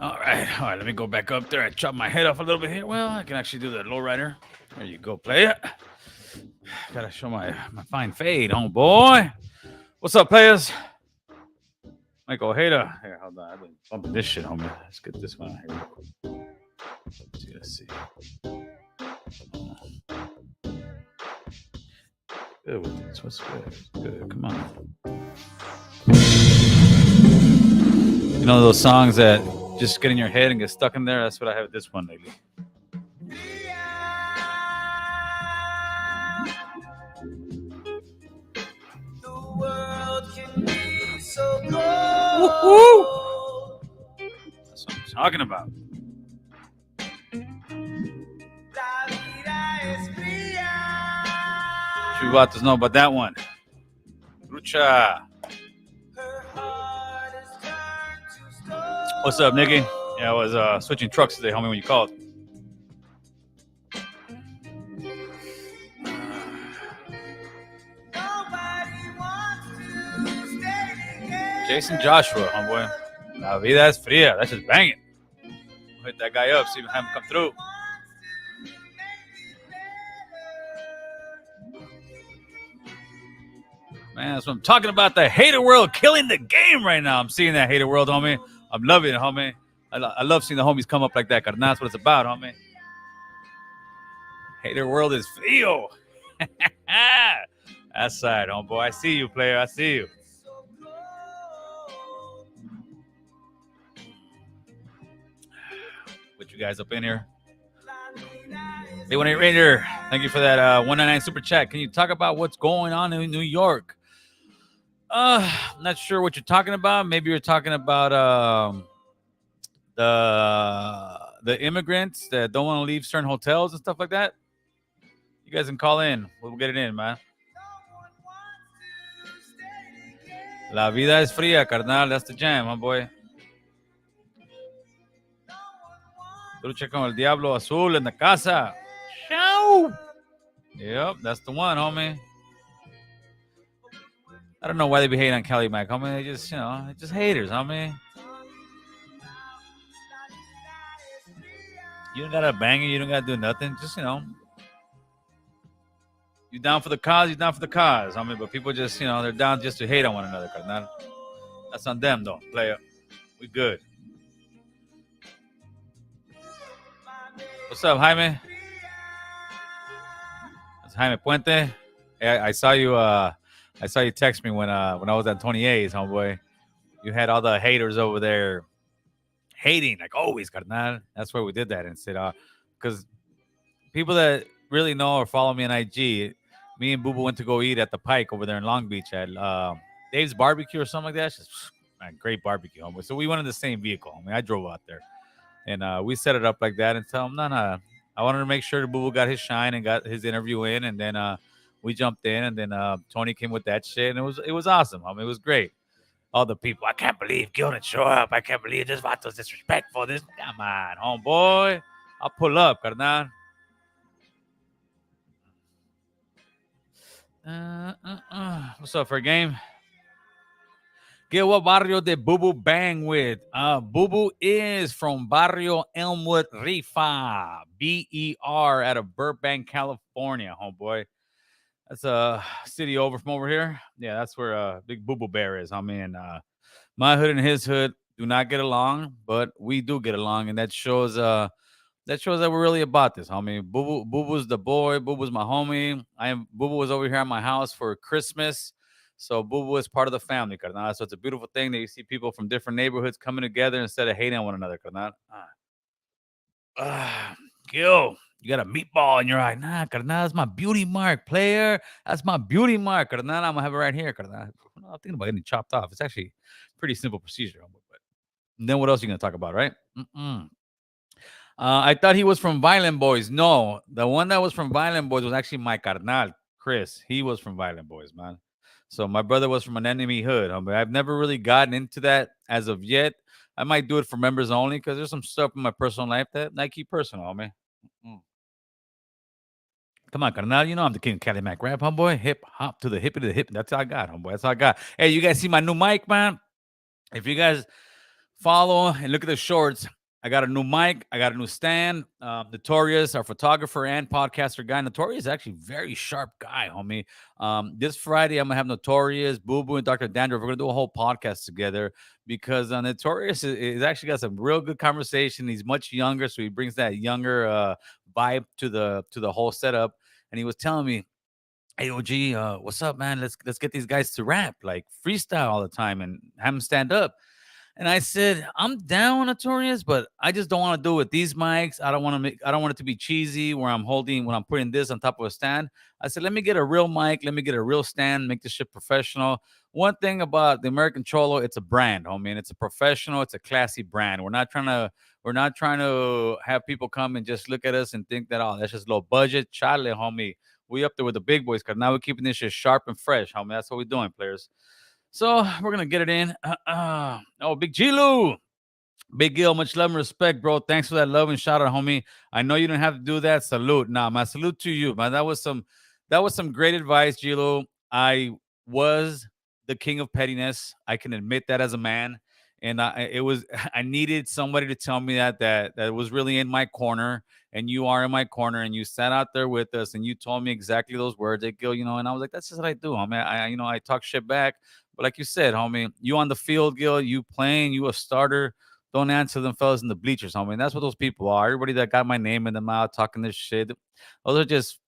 All right. Let me go back up there. I chop my head off a little bit here. Well, I can actually do the lowrider. There you go, player. Gotta show my fine fade, homeboy. What's up, players? Michael Hader. Here, hold on. I've been bumping this shit, homie. Let's get this one out here real quick. Let's see. Good with this. What's good? Good. Come on. You know those songs that just get in your head and get stuck in there? That's what I have with this one lately. The world can be so cold. That's what I'm talking about. Chivatos know about that one. Lucha. What's up, Nicky? Yeah, I was switching trucks today, homie, when you called. Jason Joshua, homeboy. La vida es fría. That's just banging. I'll hit that guy up, see if I have him come through. Man, that's what I'm talking about. The hater world killing the game right now. I'm seeing that hater world, homie. I'm loving it, homie. I love seeing the homies come up like that, because that's what it's about, homie. Hater world is frio. That's right, homeboy. I see you, player. I see you. Put you guys up in here. 818 Raider, thank you for that 199 super chat. Can you talk about what's going on in New York? I'm not sure what you're talking about. Maybe you're talking about the immigrants that don't want to leave certain hotels and stuff like that. You guys can call in. We'll get it in, man. La vida es fría, carnal. That's the jam, my boy. Lucha con el Diablo Azul in the casa. Show. Yep, that's the one, homie. I don't know why they be hating on Kelly Mac, homie. They just, just haters, homie. You don't gotta bang it. You don't gotta do nothing. Just, you down for the cause, you down for the cause, homie. But people just, they're down just to hate on one another, carnal. That's on them, though, player. We good. What's up, Jaime? That's Jaime Puente. Hey, I saw you. I saw you text me when I was at 28's, homeboy. You had all the haters over there hating, like always, carnal. That's why we did that instead. Because people that really know or follow me on IG, me and Boo Boo went to go eat at the Pike over there in Long Beach at Dave's Barbecue or something like that. It's just, man, great barbecue, homeboy. So we went in the same vehicle. I mean, I drove out there. And we set it up like that and tell him, no. I wanted to make sure Boo Boo got his shine and got his interview in. And then we jumped in. And then Tony came with that shit. And it was awesome. I mean, it was great. All the people, I can't believe Gil didn't show up. I can't believe this Vato's disrespectful. This, come on, homeboy. I'll pull up, carnal. What's up for a game? Gil, what barrio did Boo Boo bang with? Boo Boo is from Barrio Elmwood Rifa, BER, out of Burbank, California, homeboy. That's a city over from over here. Yeah, that's where Big Boo Boo Bear is. I mean, my hood and his hood do not get along, but we do get along, and that shows that we're really about this, homie. Boo Boo's the boy. Boo Boo's my homie. Boo Boo was over here at my house for Christmas. So Boo Boo is part of the family, carnal. So it's a beautiful thing that you see people from different neighborhoods coming together instead of hating on one another, carnal. Gil, you got a meatball in your eye. Nah, carnal, that's my beauty mark, player. That's my beauty mark, carnal. I'm gonna have it right here, carnal. I'm thinking about getting chopped off. It's actually a pretty simple procedure. But then what else are you gonna talk about, right? I thought he was from Violent Boys. No, the one that was from Violent Boys was actually my carnal, Chris. He was from Violent Boys, man. So my brother was from an enemy hood. Homie. I've never really gotten into that as of yet. I might do it for members only because there's some stuff in my personal life that I keep personal, homie. Come on, carnal. You know I'm the king of Cali Mac rap, homeboy. Hip hop to the hip. That's all I got, homeboy. That's all I got. Hey, you guys see my new mic, man? If you guys follow and look at the shorts. I got a new mic. I got a new stand. Notorious, our photographer and podcaster guy. Notorious is actually very sharp guy, homie. This Friday, I'm gonna have Notorious, Boo Boo, and Dr. Dandruff. We're gonna do a whole podcast together because Notorious is actually got some real good conversation. He's much younger, so he brings that younger vibe to the whole setup. And he was telling me, "Hey, OG, what's up, man? Let's get these guys to rap, like freestyle all the time, and have them stand up." And I said, I'm down, Notorious, but I just don't want to do it with these mics. I don't want it to be cheesy where when I'm putting this on top of a stand. I said, let me get a real mic, let me get a real stand, make this shit professional. One thing about the American Cholo, it's a brand, homie, and it's a professional, it's a classy brand. We're not trying to have people come and just look at us and think that, oh, that's just low budget. Chale, homie. We up there with the big boys because now we're keeping this shit sharp and fresh, homie. That's what we're doing, players. So we're gonna get it in. Oh, Big Gilu, Big Gil, much love and respect, bro. Thanks for that love and shout out, homie. I know you don't have to do that. Salute, nah, man. Salute to you, man. That was some great advice, Gilu. I was the king of pettiness. I can admit that as a man, and it was I needed somebody to tell me that was really in my corner, and you are in my corner, and you sat out there with us, and you told me exactly those words, hey, Gil, and I was like, that's just what I do, homie. I talk shit back, but like you said, homie, you on the field, Gil, you playing, you a starter. Don't answer them fellas in the bleachers, homie. And that's what those people are. Everybody that got my name in the mouth talking this shit, those are just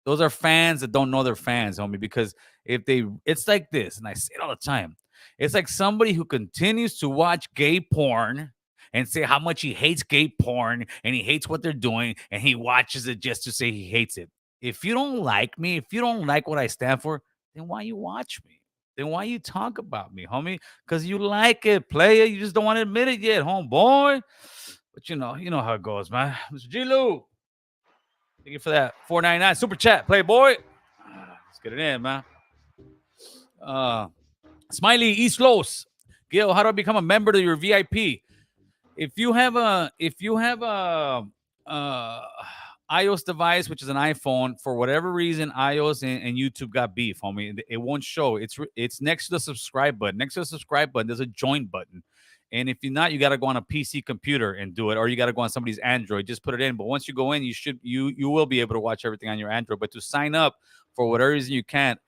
those are fans that don't know they're fans, homie. Because it's like this, and I say it all the time. It's like somebody who continues to watch gay porn and say how much he hates gay porn and he hates what they're doing, and he watches it just to say he hates it. If you don't like me, if you don't like what I stand for, then why you watch me? Then why you talk about me, homie? Because you like it, player. You just don't want to admit it yet, homeboy. But you know how it goes, man. Mr. G. Lou, thank you for that 4.99 super chat, playboy. Let's get it in, man. Uh, Smiley East Los, Gil, how do I become a member to your VIP? If you have uh iOS device, which is an iPhone, for whatever reason, iOS and YouTube got beef, homie. It won't show. It's next to the subscribe button. Next to the subscribe button, there's a join button. And if you're not, you got to go on a PC computer and do it, or you got to go on somebody's Android. Just put it in. But once you go in, you will be able to watch everything on your Android. But to sign up for whatever reason you can't.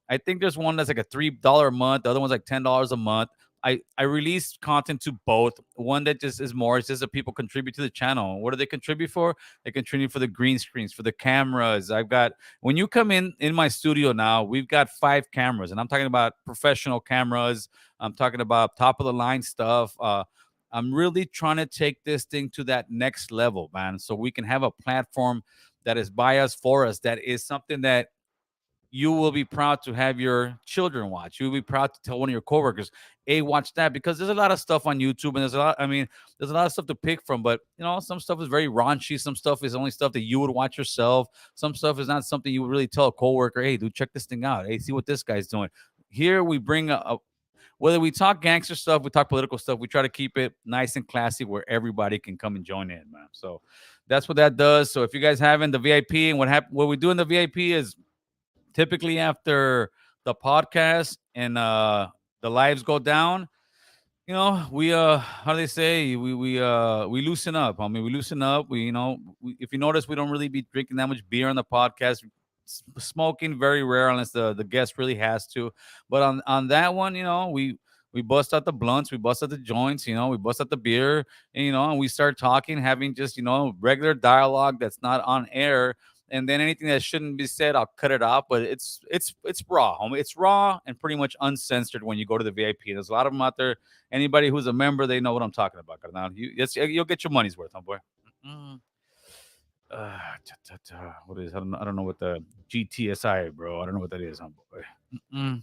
I think there's one that's like a $3 a month. The other one's like $10 a month. I release content to both. One that just is more, it's just that people contribute to the channel. What do they contribute for? They contribute for the green screens, for the cameras. I've got when you come in my studio now, we've got 5 cameras, and I'm talking about professional cameras. I'm talking about top of the line stuff. I'm really trying to take this thing to that next level, man. So we can have a platform that is by us for us. That is something that you will be proud to have your children watch. You'll be proud to tell one of your coworkers, "Hey, watch that," because there's a lot of stuff on YouTube, and there's a lot. I mean, there's a lot of stuff to pick from. But some stuff is very raunchy. Some stuff is only stuff that you would watch yourself. Some stuff is not something you would really tell a coworker, "Hey, dude, check this thing out. Hey, see what this guy's doing." Here we bring whether we talk gangster stuff, we talk political stuff. We try to keep it nice and classy where everybody can come and join in, man. So that's what that does. So if you guys haven't the VIP, and what we do in the VIP is typically after the podcast and the lives go down, we how do they say, we loosen up. I mean, we loosen up. If you notice, we don't really be drinking that much beer on the podcast. Smoking very rare unless the guest really has to. But on that one, we bust out the blunts, we bust out the joints, we bust out the beer, and we start talking, having just regular dialogue that's not on air. And then anything that shouldn't be said, I'll cut it out. But it's raw, homie. It's raw and pretty much uncensored when you go to the VIP. There's a lot of them out there. Anybody who's a member, they know what I'm talking about. Now, you'll get your money's worth, homeboy. Mm-mm. What is? I don't know what the GTSI, bro. I don't know what that is, homeboy. Mm-mm.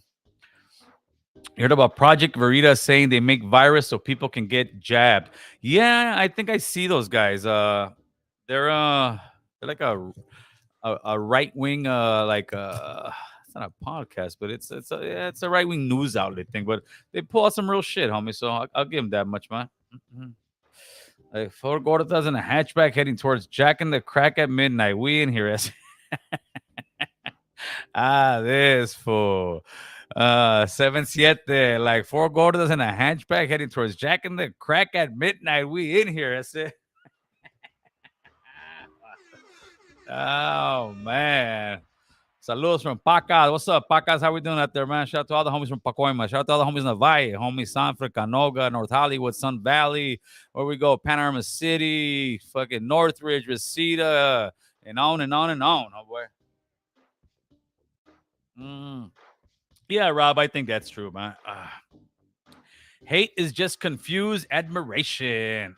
You heard about Project Verita saying they make virus so people can get jabbed. Yeah, I think I see those guys. They're like a right wing it's not a podcast, but it's a right wing news outlet thing. But they pull out some real shit, homie. So I'll give them that much, man. Like 4 gordas in a hatchback heading towards Jack and the Crack at midnight. We in here. This fool. 7-7, like four gordas and a hatchback heading towards Jack in the Crack at midnight. We in here. That's it. Oh man. Saludos from Pacas. What's up, Pacas? How we doing out there, man? Shout out to all the homies from Pacoima. Shout out to all the homies in the Valle. Homies Sanford, Canoga, North Hollywood, Sun Valley. Where we go? Panorama City, fucking Northridge, Reseda, and on and on and on, oh boy. Yeah, Rob, I think that's true, man. Hate is just confused admiration.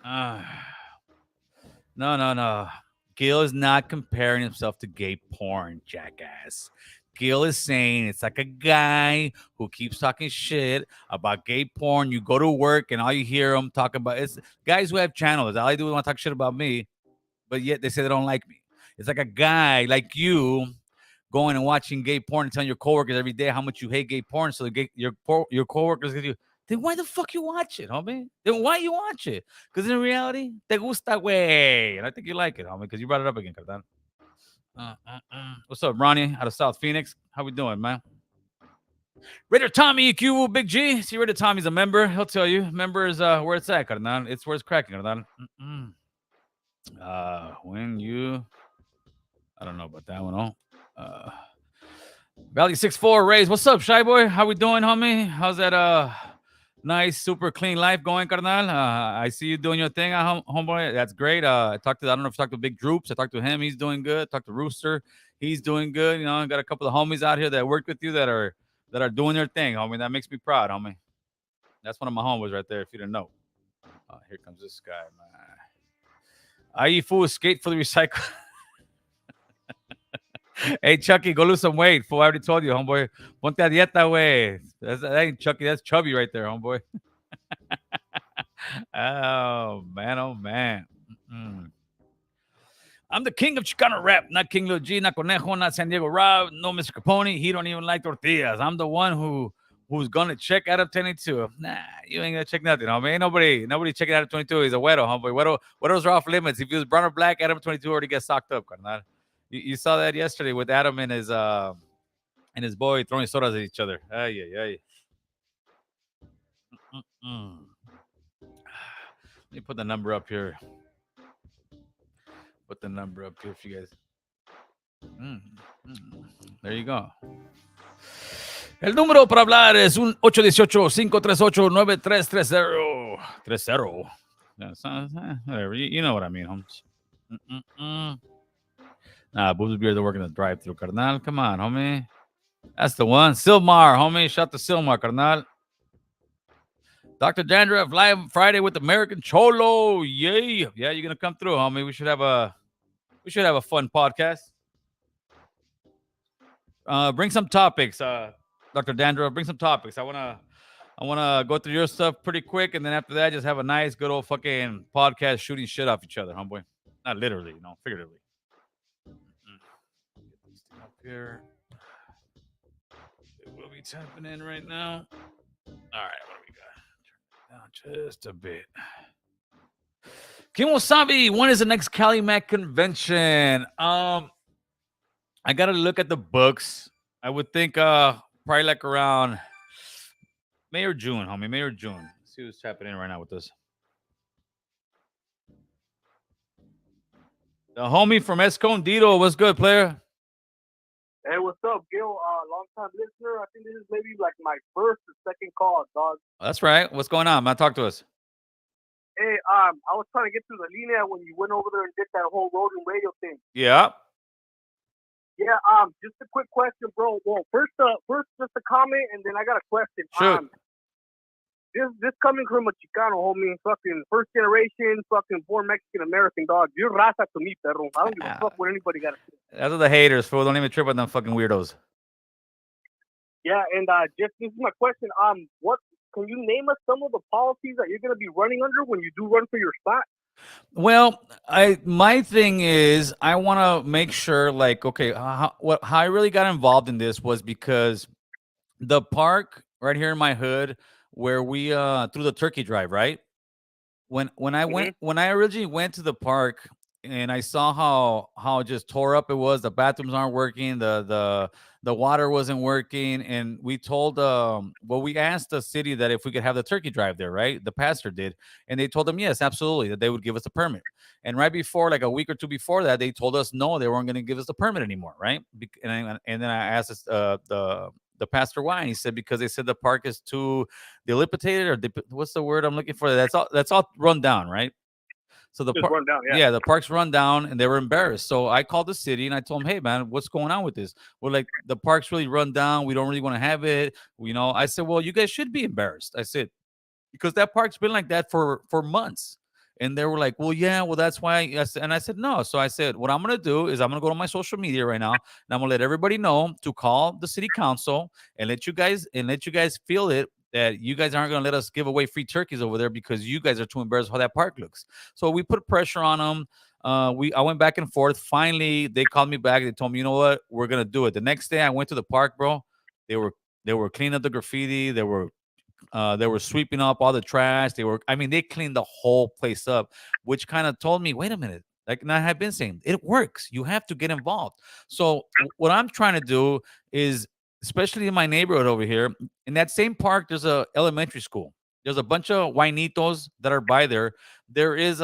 No. Gil is not comparing himself to gay porn, jackass. Gil is saying it's like a guy who keeps talking shit about gay porn. You go to work and all you hear them talking about it's guys who have channels. All I do is want to talk shit about me, but yet they say they don't like me. It's like a guy like you going and watching gay porn and telling your coworkers every day how much you hate gay porn. So your coworkers give you. Then why the fuck you watch it, homie? Then why you watch it? Because in reality, te gusta, way. And I think you like it, homie, because you brought it up again, Cardan. What's up, Ronnie, out of South Phoenix? How we doing, man? Raider Tommy EQ, Big G. See, Raider Tommy's a member. He'll tell you. Member is where it's at, Cardan. It's where it's cracking, Cardan. When you... I don't know about that one, Valley 6'4" Rays. What's up, Shy Boy? How we doing, homie? How's that nice, super clean life going, carnal? I see you doing your thing, homeboy. That's great. I don't know if you talked to Big Droops. I talked to him. He's doing good. Talked to Rooster. He's doing good. You know, I got a couple of homies out here that worked with you that are doing their thing, homie. That makes me proud, homie. That's one of my homeboys right there, if you didn't know. Here comes this guy, man. IE fool, skate for the recycle. Hey, Chucky, go lose some weight. Fool, I already told you, homeboy. Ponte a dieta, way. That ain't Chucky. That's chubby right there, homeboy. Oh, man. Oh, man. I'm the king of Chicano rap, not King Lil G, not Conejo, not San Diego Rob, no Mr. Capone. He don't even like tortillas. I'm the one who's gonna check out of 22. Nah, you ain't gonna check nothing, homie. Ain't nobody checking out of 22. He's a wedo, homeboy. Wedos are off limits. If he was brown or black, Adam 22 already gets socked up, carnal. You saw that yesterday with Adam and his boy throwing sodas at each other. Ay. Let me put the number up here. Put the number up here for you guys. There you go. El número para hablar es un 818-538-9330. 30. Whatever. You know what I mean, homies. Nah, Boobs Beers are working the drive-thru, carnal. Come on, homie. That's the one. Silmar, homie. Shout to Silmar, carnal. Dr. Dandruff live Friday with American Cholo. Yay. Yeah, you're gonna come through, homie. We should have a fun podcast. Bring some topics, Dr. Dandruff. Bring some topics. I wanna go through your stuff pretty quick, and then after that, just have a nice, good old fucking podcast shooting shit off each other, homeboy. Not literally, figuratively. Get this thing up here. It will be tapping in right now. All right, what do we got? Turn it down just a bit. Kim Wasabi, when is the next Cali Mac convention? I gotta look at the books. I would think probably like around May or June, homie. May or June. Let's see what's happening right now with this. The homie from Escondido. What's good, player? Hey, what's up, Gil? Long time listener. I think this is maybe like my first or second call, dog. That's right. What's going on, man? Talk to us. Hey, I was trying to get through the linea when you went over there and did that whole road and radio thing. Yeah. Yeah. Just a quick question, bro. Well, first, just a comment, and then I got a question. Sure. This coming from a Chicano, homie, fucking first generation, fucking born Mexican American, dog. You're raza to me, perro. I don't give a fuck what anybody got to say. That's what the haters, fool. Don't even trip on them fucking weirdos. Yeah, and just this is my question. What can you name us some of the policies that you're gonna be running under when you do run for your spot? Well, my thing is I want to make sure, like, okay, how I really got involved in this was because the park right here in my hood where we through the turkey drive, right? When I originally went to the park and I saw how just tore up it was, the bathrooms aren't working, the the water wasn't working, and we told well, we asked the city that if we could have the turkey drive there, right? The pastor did, and they told them yes, absolutely, that they would give us a permit. And right before, like a week or two before that, they told us no, they weren't going to give us the permit anymore, right? And then I asked the pastor why, and he said because they said the park is too dilapidated, or what's the word I'm looking for? That's all run down, right? So the Just park, run down, yeah. yeah, the park's run down, and they were embarrassed. So I called the city and I told them, "Hey, man, what's going on with this? We're like, the park's really run down. We don't really want to have it. I said, well, you guys should be embarrassed. I said, because that park's been like that for months. And they were like, well, yeah, well, that's why. And I said, no. So I said, what I'm gonna do is I'm gonna go to my social media right now, and I'm gonna let everybody know to call the city council and let you guys feel it, that you guys aren't gonna let us give away free turkeys over there because you guys are too embarrassed how that park looks. So we put pressure on them. I went back and forth. Finally, they called me back. They told me, you know what, we're gonna do it. The next day, I went to the park, bro. They were they were cleaning up the graffiti. They were sweeping up all the trash. They cleaned the whole place up, which kind of told me, wait a minute. Like I have been saying, it works. You have to get involved. So what I'm trying to do is, especially in my neighborhood over here, in that same park, there's a elementary school. There's a bunch of Wainitos that are by there. There is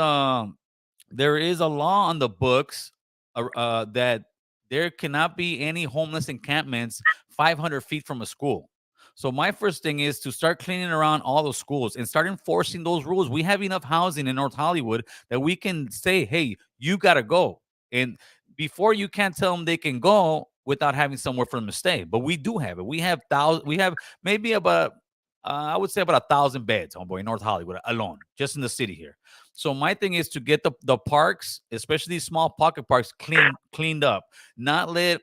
there is a law on the books that there cannot be any homeless encampments 500 feet from a school. So my first thing is to start cleaning around all the schools and start enforcing those rules. We have enough housing in North Hollywood that we can say, "Hey, you gotta go." And before, you can't tell them they can go without having somewhere for them to stay. But we do have it. We have maybe about I would say about 1,000 beds, homeboy, in North Hollywood alone, just in the city here. So my thing is to get the parks, especially these small pocket parks, cleaned up. Not let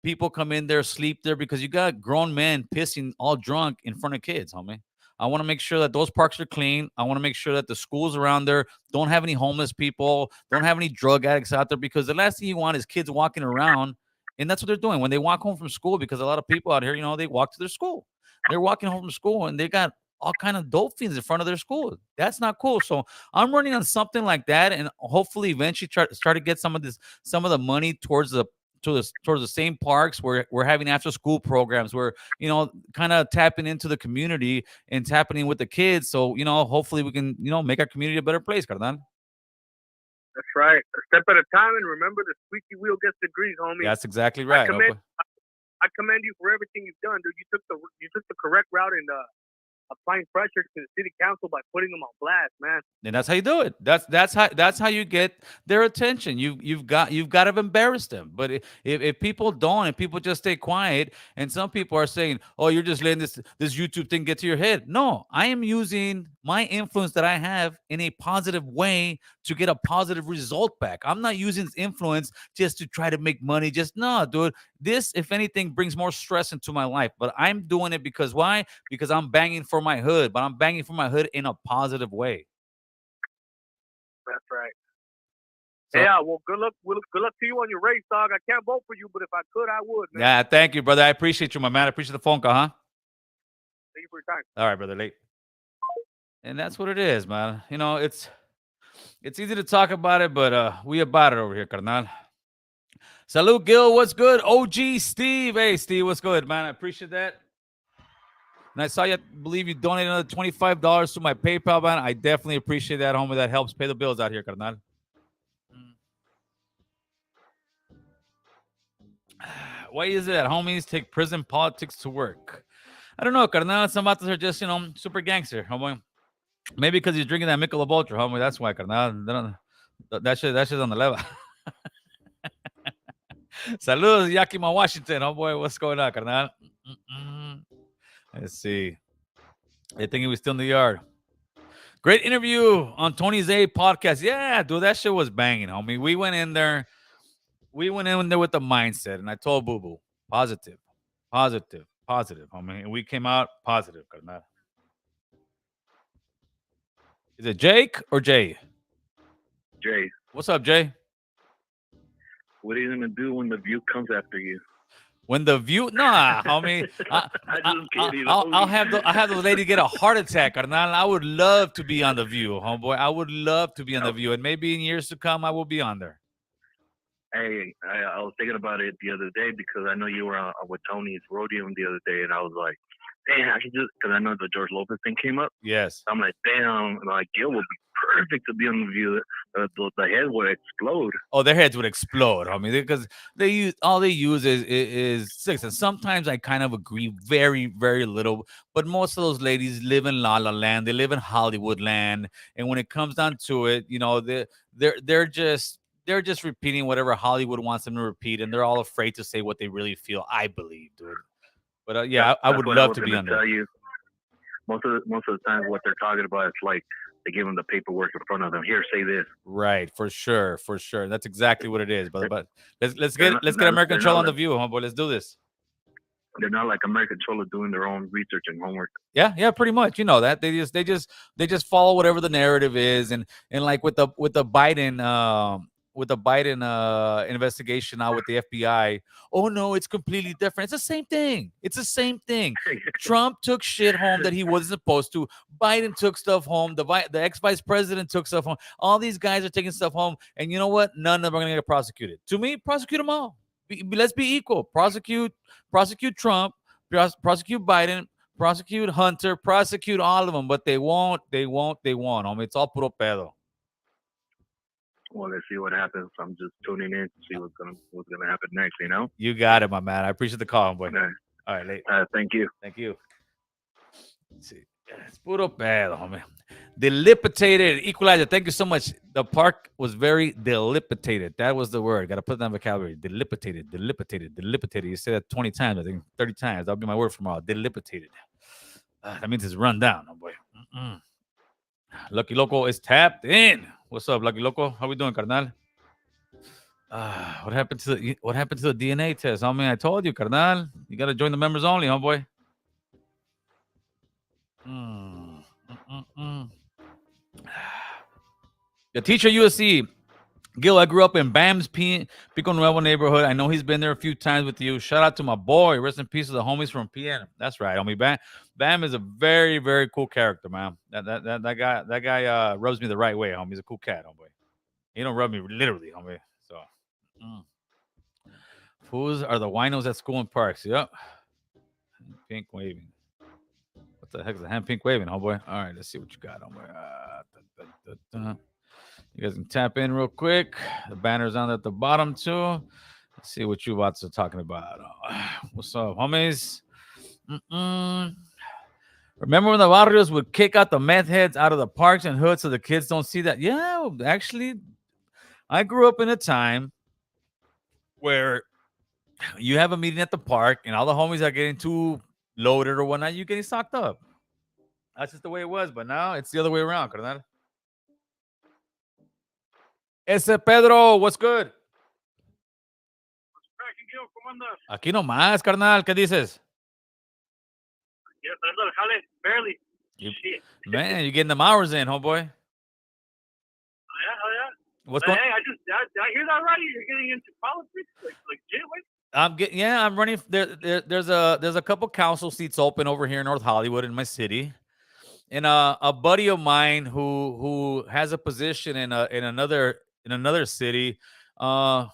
people come in there, sleep there, because you got grown men pissing all drunk in front of kids, homie. I want to make sure that those parks are clean. I want to make sure that the schools around there don't have any homeless people, don't have any drug addicts out there, because the last thing you want is kids walking around, and that's what they're doing when they walk home from school. Because a lot of people out here, they walk to their school. They're walking home from school and they got all kind of dope fiends in front of their school. That's not cool. So I'm running on something like that, and hopefully eventually start to get some of the money towards the same parks where we're having after school programs, where kind of tapping into the community and tapping in with the kids. So hopefully we can make our community a better place, carnal. That's right. A step at a time, and remember, the squeaky wheel gets the grease, homie. That's exactly right. I commend you for everything you've done, dude. You took the correct route in applying pressure to the city council by putting them on blast, man. And that's how you do it. That's how you get their attention. You've got to embarrass them. But if people don't, and people just stay quiet, and some people are saying, "Oh, you're just letting this YouTube thing get to your head." No, I am using my influence that I have in a positive way to get a positive result back. I'm not using influence just to try to make money. Just no, dude. This, if anything, brings more stress into my life. But I'm doing it because why? Because I'm banging for my hood, but I'm banging for my hood in a positive way. That's right. So, yeah, well, good luck. Good luck to you on your race, dog. I can't vote for you, but if I could, I would, man. Yeah, thank you, brother. I appreciate you, my man. I appreciate the phone call, huh? Thank you for your time. All right, brother. Late. And that's what it is, man. It's easy to talk about it, but we about it over here, carnal. Salute, Gil. What's good? OG Steve. Hey, Steve, what's good, man? I appreciate that. And I saw you, believe you donated another $25 to my PayPal, man. I definitely appreciate that, homie. That helps pay the bills out here, carnal. Why is it that homies take prison politics to work? I don't know, carnal. Some vatos are just, super gangster, homie. Maybe because he's drinking that Michelob Ultra, homie. That's why, carnal. That shit's on the level. Saludos, Yakima, Washington. Oh boy, what's going on, carnal? Let's see. I think he was still in the yard. Great interview on Tony's A podcast. Yeah, dude, that shit was banging, homie. We went in there with the mindset, and I told Boo Boo, positive, homie. And we came out positive, carnal. Is it Jake or Jay? Jay. What's up, Jay? What are you gonna do when the view comes after you? When the view, nah, homie. I'll have the lady get a heart attack, carnal. I would love to be on the View, homeboy. I would love to be on the View, and maybe in years to come, I will be on there. Hey, I was thinking about it the other day because I know you were with Tony's rodeo the other day, and I was like, damn, I should just, because I know the George Lopez thing came up. Yes. I'm like, damn, like Gil would be perfect to be on the view. The head would explode. Oh, their heads would explode, homie, because they use all they use is six. And sometimes I kind of agree very, very little. But most of those ladies live in La La Land. They live in Hollywood land. And when it comes down to it, you know, they're just repeating whatever Hollywood wants them to repeat, and they're all afraid to say what they really feel. I believe, dude. But yeah, I That's would what I love was to be gonna under. tell you. Most of the time, what they're talking about, it's like they give them the paperwork in front of them. Here, say this. Right, for sure, for sure. That's exactly what it is. But let's They're get not, let's get not American they're Control not on the like view, homeboy. Let's do this. they're not like American Cholo doing their own research and homework. Yeah, pretty much. You know that they just follow whatever the narrative is, and like with the Biden investigation now with the FBI. Oh no, it's completely different. It's the same thing. It's the same thing. Trump took shit home that he wasn't supposed to. Biden took stuff home. The ex vice president took stuff home. All these guys are taking stuff home, and you know what? None of them are gonna get prosecuted. To me, prosecute them all. Let's be equal. Prosecute Trump. Prosecute Biden. Prosecute Hunter, prosecute all of them, but they won't. Homie, it's all puro pedo. Well, let's see what happens. I'm just tuning in to see what's gonna happen next. You know. You got it, my man. I appreciate the call, boy. Okay. All right, late. Thank you. Thank you. Let's see. It's puro pedo, homie. Delipitated equalizer. Thank you so much. The park was very delipitated. That was the word. Got to put that in vocabulary. Delipitated. You say that 20 times, I think 30 times. That'll be my word from tomorrow. Delipitated. That means it's run down, oh boy. Lucky Loco is tapped in. What's up, Lucky Loco? How we doing, carnal? What happened to the DNA test? Homie, I told you, carnal. You gotta join the members only, homeboy. The teacher USC. Gil, I grew up in Bam's Pico Nuevo neighborhood. I know he's been there a few times with you. Shout out to my boy. Rest in peace to the homies from PN. That's right, homie. Bam is a very, very cool character, man. That guy rubs me the right way, homie. He's a cool cat, homie. He don't rub me literally, homie. So, Fools are the winos at school and parks. Yep. Pink waving. What the heck is the hand pink waving, homeboy? All right, let's see what you got, homeboy. You guys can tap in real quick. The banner's on at the bottom too. Let's see what you bots are talking about. What's up, homies? Remember when the barrios would kick out the meth heads out of the parks and hoods so the kids don't see that? Yeah, actually, I grew up in a time where you have a meeting at the park and all the homies are getting too loaded or whatnot. You're getting stocked up. That's just the way it was. But now it's the other way around, carnal. Ese Pedro, what's good? Aquí nomás, carnal. ¿Qué dices? Barely. Man, you're getting them hours in, homeboy. Yeah. What's going? Hey, I hear that right. You're getting into politics, like I'm running. There's a couple council seats open over here in North Hollywood in my city, and a buddy of mine who has a position in another city.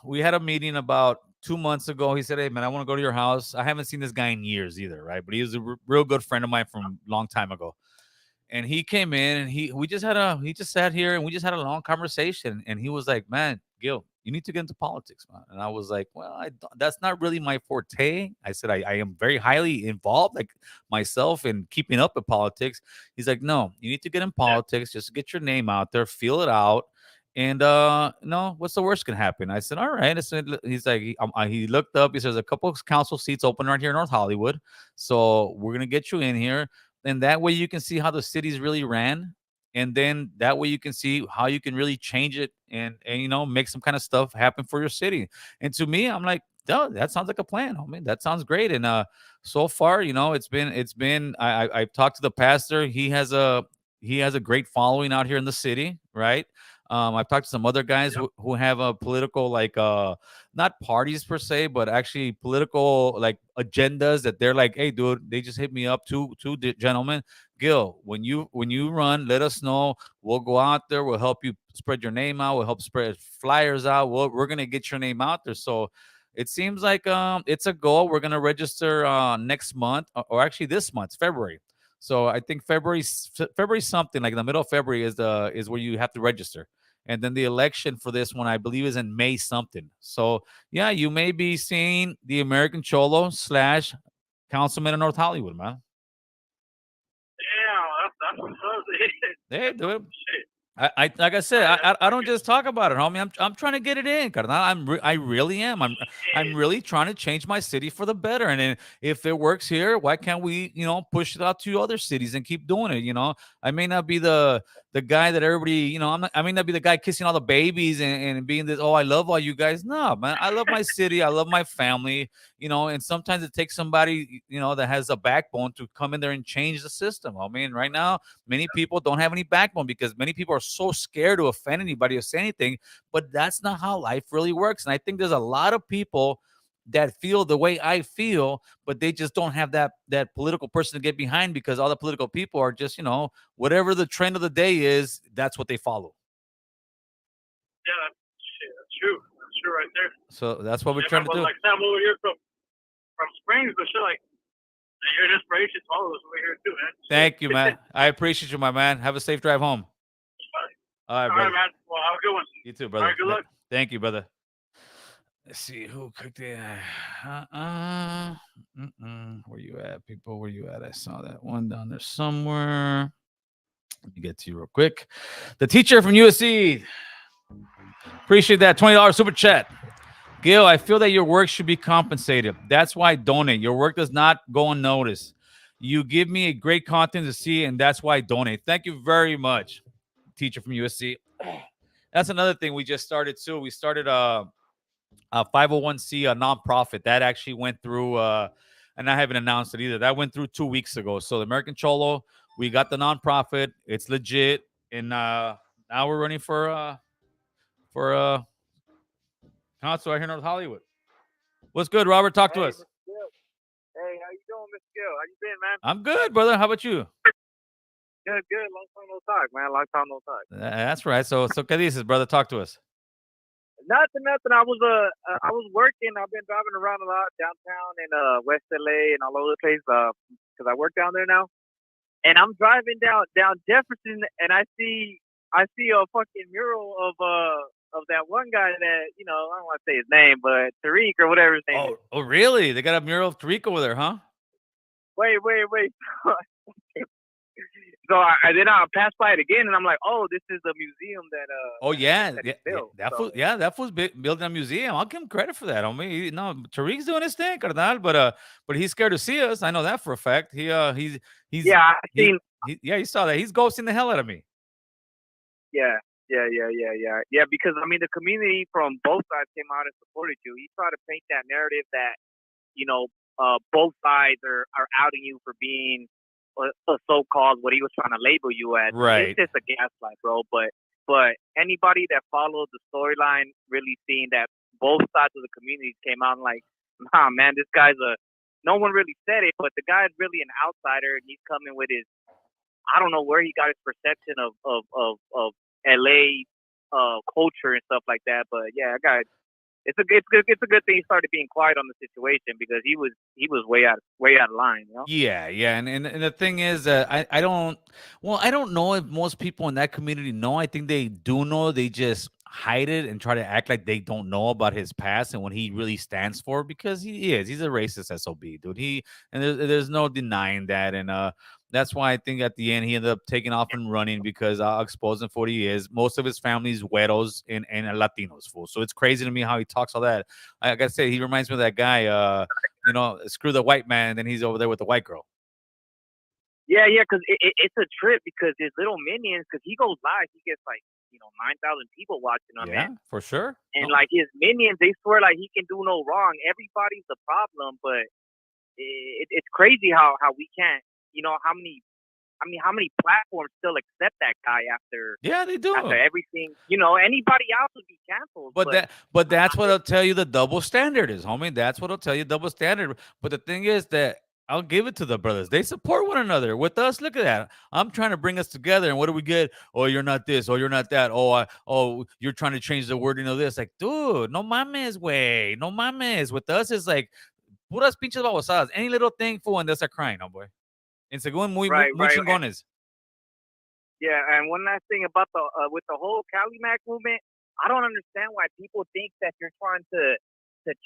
We had a meeting about 2 months ago. He said, "Hey man, I want to go to your house." I haven't seen this guy in years either, right? But he was a real good friend of mine from a long time ago. And he came in and he just sat here and we just had a long conversation. And he was like, "Man, Gil, you need to get into politics, man." And I was like, "Well, that's not really my forte." I said, I am very highly involved, like myself, in keeping up with politics. He's like, "No, you need to get in politics, just get your name out there, feel it out. And no, what's the worst can happen?" I said, "All right." He's like, he looked up. He says, "A couple of council seats open right here in North Hollywood, so we're gonna get you in here, and that way you can see how the city's really ran, and then that way you can see how you can really change it and make some kind of stuff happen for your city." And to me, I'm like, "Duh, that sounds like a plan, homie. That sounds great." And so far, it's been. I've talked to the pastor. He has a great following out here in the city, right? I've talked to some other guys who have a political, like, not parties per se, but actually political, like, agendas that they're like, hey, dude, they just hit me up, two gentlemen. Gil, when you run, let us know. We'll go out there. We'll help you spread your name out. We'll help spread flyers out. We're gonna get your name out there. So it seems like it's a goal. We're gonna register next month, or actually this month, February. So I think February something, like in the middle of February is where you have to register. And then the election for this one, I believe, is in May something. So yeah, you may be seeing the American Cholo / councilman of North Hollywood, man. Damn, that's what's up. Hey, dude. Shit. I like I said, I don't just talk about it, homie. I'm trying to get it in, carnal. I really am. I'm really trying to change my city for the better. And then if it works here, why can't we, push it out to other cities and keep doing it? I may not be the guy that everybody, I may not be the guy kissing all the babies and being this, oh, I love all you guys. No, man, I love my city. I love my family. And sometimes it takes somebody, that has a backbone to come in there and change the system. I mean, right now, many people don't have any backbone because many people are so scared to offend anybody or say anything, but that's not how life really works. And I think there's a lot of people that feel the way I feel, but they just don't have that political person to get behind, because all the political people are just, whatever the trend of the day is, that's what they follow. Yeah, that's true. That's true right there. So that's what we're trying to do. Like Sam over here from Springs, but shit, like, you're an inspiration to all of us over here too, man. Thank you, man. I appreciate you, my man. Have a safe drive home. All right, brother. All right, man. Well, have a good one. You too, brother. All right, good luck. Thank you, brother. Let's see who cooked it. Where you at, people? Where you at? I saw that one down there somewhere. Let me get to you real quick. The teacher from USC. Appreciate that $20 super chat. Gil, I feel that your work should be compensated. That's why I donate. Your work does not go unnoticed. You give me a great content to see, and that's why I donate. Thank you very much, teacher from USC. That's another thing we just started too. We started a 501c, a nonprofit that actually went through, and I haven't announced it either. That went through 2 weeks ago. So the American Cholo, we got the nonprofit. It's legit, and now we're running for council right here in North Hollywood. What's good, Robert? Talk to us. Hey, how you doing, Mr. Gill? How you been, man? I'm good, brother. How about you? Good. Long time no talk, man. Long time no talk. That's right. So ¿qué dices, brother? Talk to us. Nothing. I was working. I've been driving around a lot downtown in West LA and all over the place because I work down there now. And I'm driving down Jefferson, and I see a fucking mural of that one guy that, I don't want to say his name, but Tariq or whatever his name is. Oh, really? They got a mural of Tariq over there, huh? Wait. So I passed by it again, and I'm like, oh, this is a museum that oh yeah, that yeah, built. that fool's building a museum. I'll give him credit for that. I mean, Tariq's doing his thing, carnal, but he's scared to see us. I know that for a fact. He's yeah, I seen. You saw that. He's ghosting the hell out of me. Yeah. Because I mean, the community from both sides came out and supported you. He tried to paint that narrative that both sides are outing you for being a so-called what he was trying to label you as. Right. It's just a gaslight, bro. But anybody that followed the storyline really seen that both sides of the community came out and like, nah, man, this guy's no one really said it, but the guy's really an outsider, and he's coming with his, I don't know where he got his perception of LA culture and stuff like that. But yeah, it's a good thing he started being quiet on the situation, because he was way out of line, Yeah, and the thing is, I don't know if most people in that community know. I think they do know. They just hide it and try to act like they don't know about his past and what he really stands for, because he's a racist SOB, dude. There's no denying that, and that's why I think at the end he ended up taking off and running, because I'll expose him for what he is. Most of his family's güeros and Latinos, fool. So it's crazy to me how he talks all that. Like I said, he reminds me of that guy, screw the white man, and then he's over there with the white girl. Yeah, because it's a trip, because his little minions, because he goes live, he gets like 9,000 people watching him. Yeah, for sure. And like his minions, they swear like he can do no wrong. Everybody's the problem, but it's crazy how we can't. How many I mean, how many platforms still accept that guy after Yeah, they do. everything? Anybody else would be canceled. But that's what'll tell you the double standard is, homie. That's what'll tell you double standard. But the thing is that I'll give it to the brothers. They support one another. With us, look at that. I'm trying to bring us together, and what do we get? Oh, you're not this. Oh, you're not that. You're trying to change the wording of this. Like, dude, no mames, way, no mames. With us, it's like puras pinches babosadas. Any little thing, fool, and they start crying, boy. En según muy Right. chingones. Yeah, and one last thing about with the whole Cali Mac movement, I don't understand why people think that you're trying to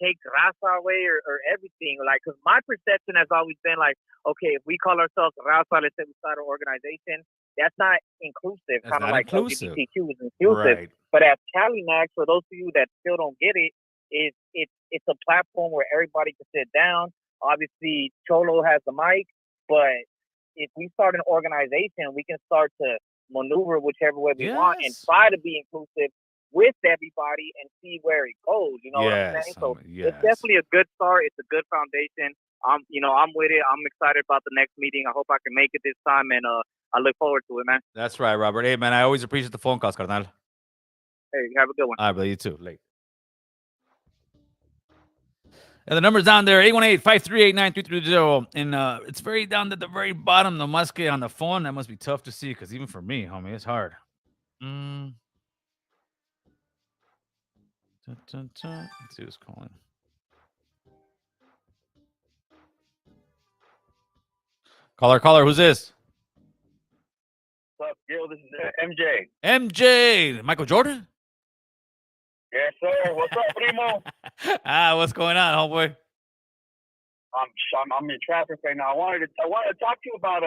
take raza away or everything. Like, because my perception has always been like, okay, if we call ourselves raza, let's say we start an organization, that's not inclusive. Kind of like inclusive. LGBTQ is inclusive. Right. But at Cali Mac, for those of you that still don't get it, it's a platform where everybody can sit down. Obviously, Cholo has the mic, but if we start an organization, we can start to maneuver whichever way we want and try to be inclusive with everybody and see where it goes. You know what I'm saying? So it's definitely a good start. It's a good foundation. I'm with it. I'm excited about the next meeting. I hope I can make it this time, and I look forward to it, man. That's right, Robert. Hey, man, I always appreciate the phone calls, carnal. Hey, have a good one. All right, brother. You too. Late. And the number's down there, 818-538-9330. And it's very down at the very bottom, the musket on the phone. That must be tough to see, because even for me, homie, it's hard. Let's see who's calling. Caller, who's this? What's up, Gil? This is MJ. MJ, Michael Jordan? Yes, sir. What's up, primo? What's going on, homeboy? I'm in traffic right now. I wanted to talk to you about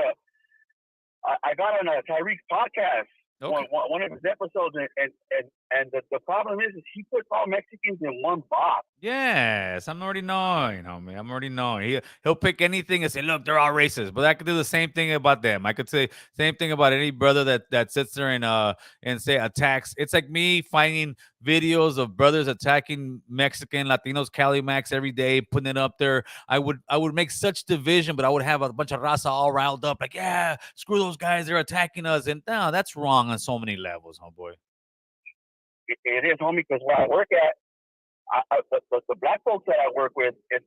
I got on Tyreek's podcast, one of his episodes, and the problem is he puts all Mexicans in one box. Yes, I'm already knowing, homie. I'm already knowing. He'll pick anything and say, look, they're all racist. But I could do the same thing about them. I could say same thing about any brother that sits there and say attacks. It's like me finding videos of brothers attacking Mexican, Latinos, Cali Max every day, putting it up there. I would make such division, but I would have a bunch of raza all riled up, like, yeah, screw those guys, they're attacking us. And no, that's wrong on so many levels, homeboy. It is, homie, because where I work at, the black folks that I work with, if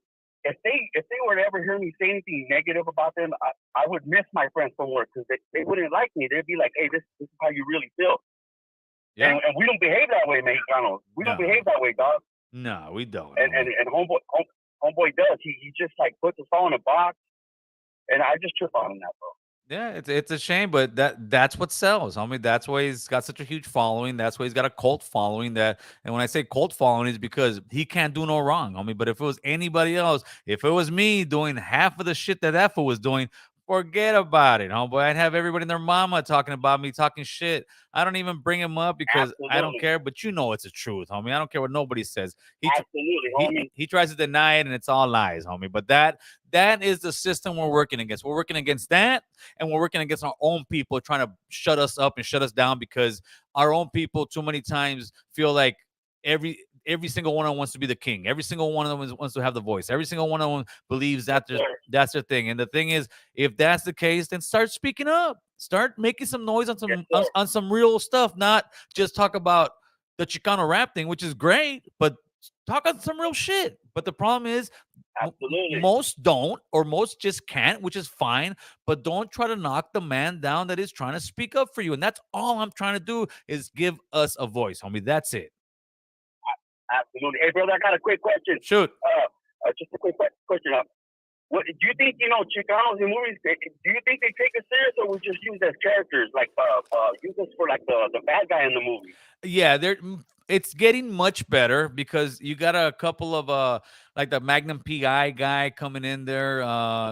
they were to ever hear me say anything negative about them, I would miss my friends from work, because they wouldn't like me. They'd be like, hey, this is how you really feel. Yeah. And we don't behave that way, Mexicanos. We don't behave that way, dog. No, we don't. And homeboy does. He just like puts us all in a box, and I just trip on him that, bro. Yeah, it's a shame, but that's what sells. I mean, that's why he's got such a huge following. That's why he's got a cult following. And when I say cult following, is because he can't do no wrong. I mean, but if it was anybody else, if it was me doing half of the shit that fool was doing, forget about it, homeboy. I'd have everybody and their mama talking about me, talking shit. I don't even bring him up because I don't care, but you know it's the truth, homie. I don't care what nobody says. He tries to deny it, and it's all lies, homie. But that is the system we're working against. We're working against that, and we're working against our own people trying to shut us up and shut us down, because our own people too many times feel like every single one of them wants to be the king. Every single one of them wants to have the voice. Every single one of them believes that's their thing. And the thing is, if that's the case, then start speaking up. Start making some noise on some real stuff, not just talk about the Chicano rap thing, which is great, but talk on some real shit. But the problem is, most don't, or most just can't, which is fine. But don't try to knock the man down that is trying to speak up for you. And that's all I'm trying to do, is give us a voice, homie. That's it. Absolutely. Hey, brother, I got a quick question. Shoot. Just a quick question. What do you think? Chicanos in movies, do you think they take us serious, or we just use as characters, like use us for like the bad guy in the movie? Yeah, it's getting much better, because you got a couple of like the Magnum PI guy coming in there.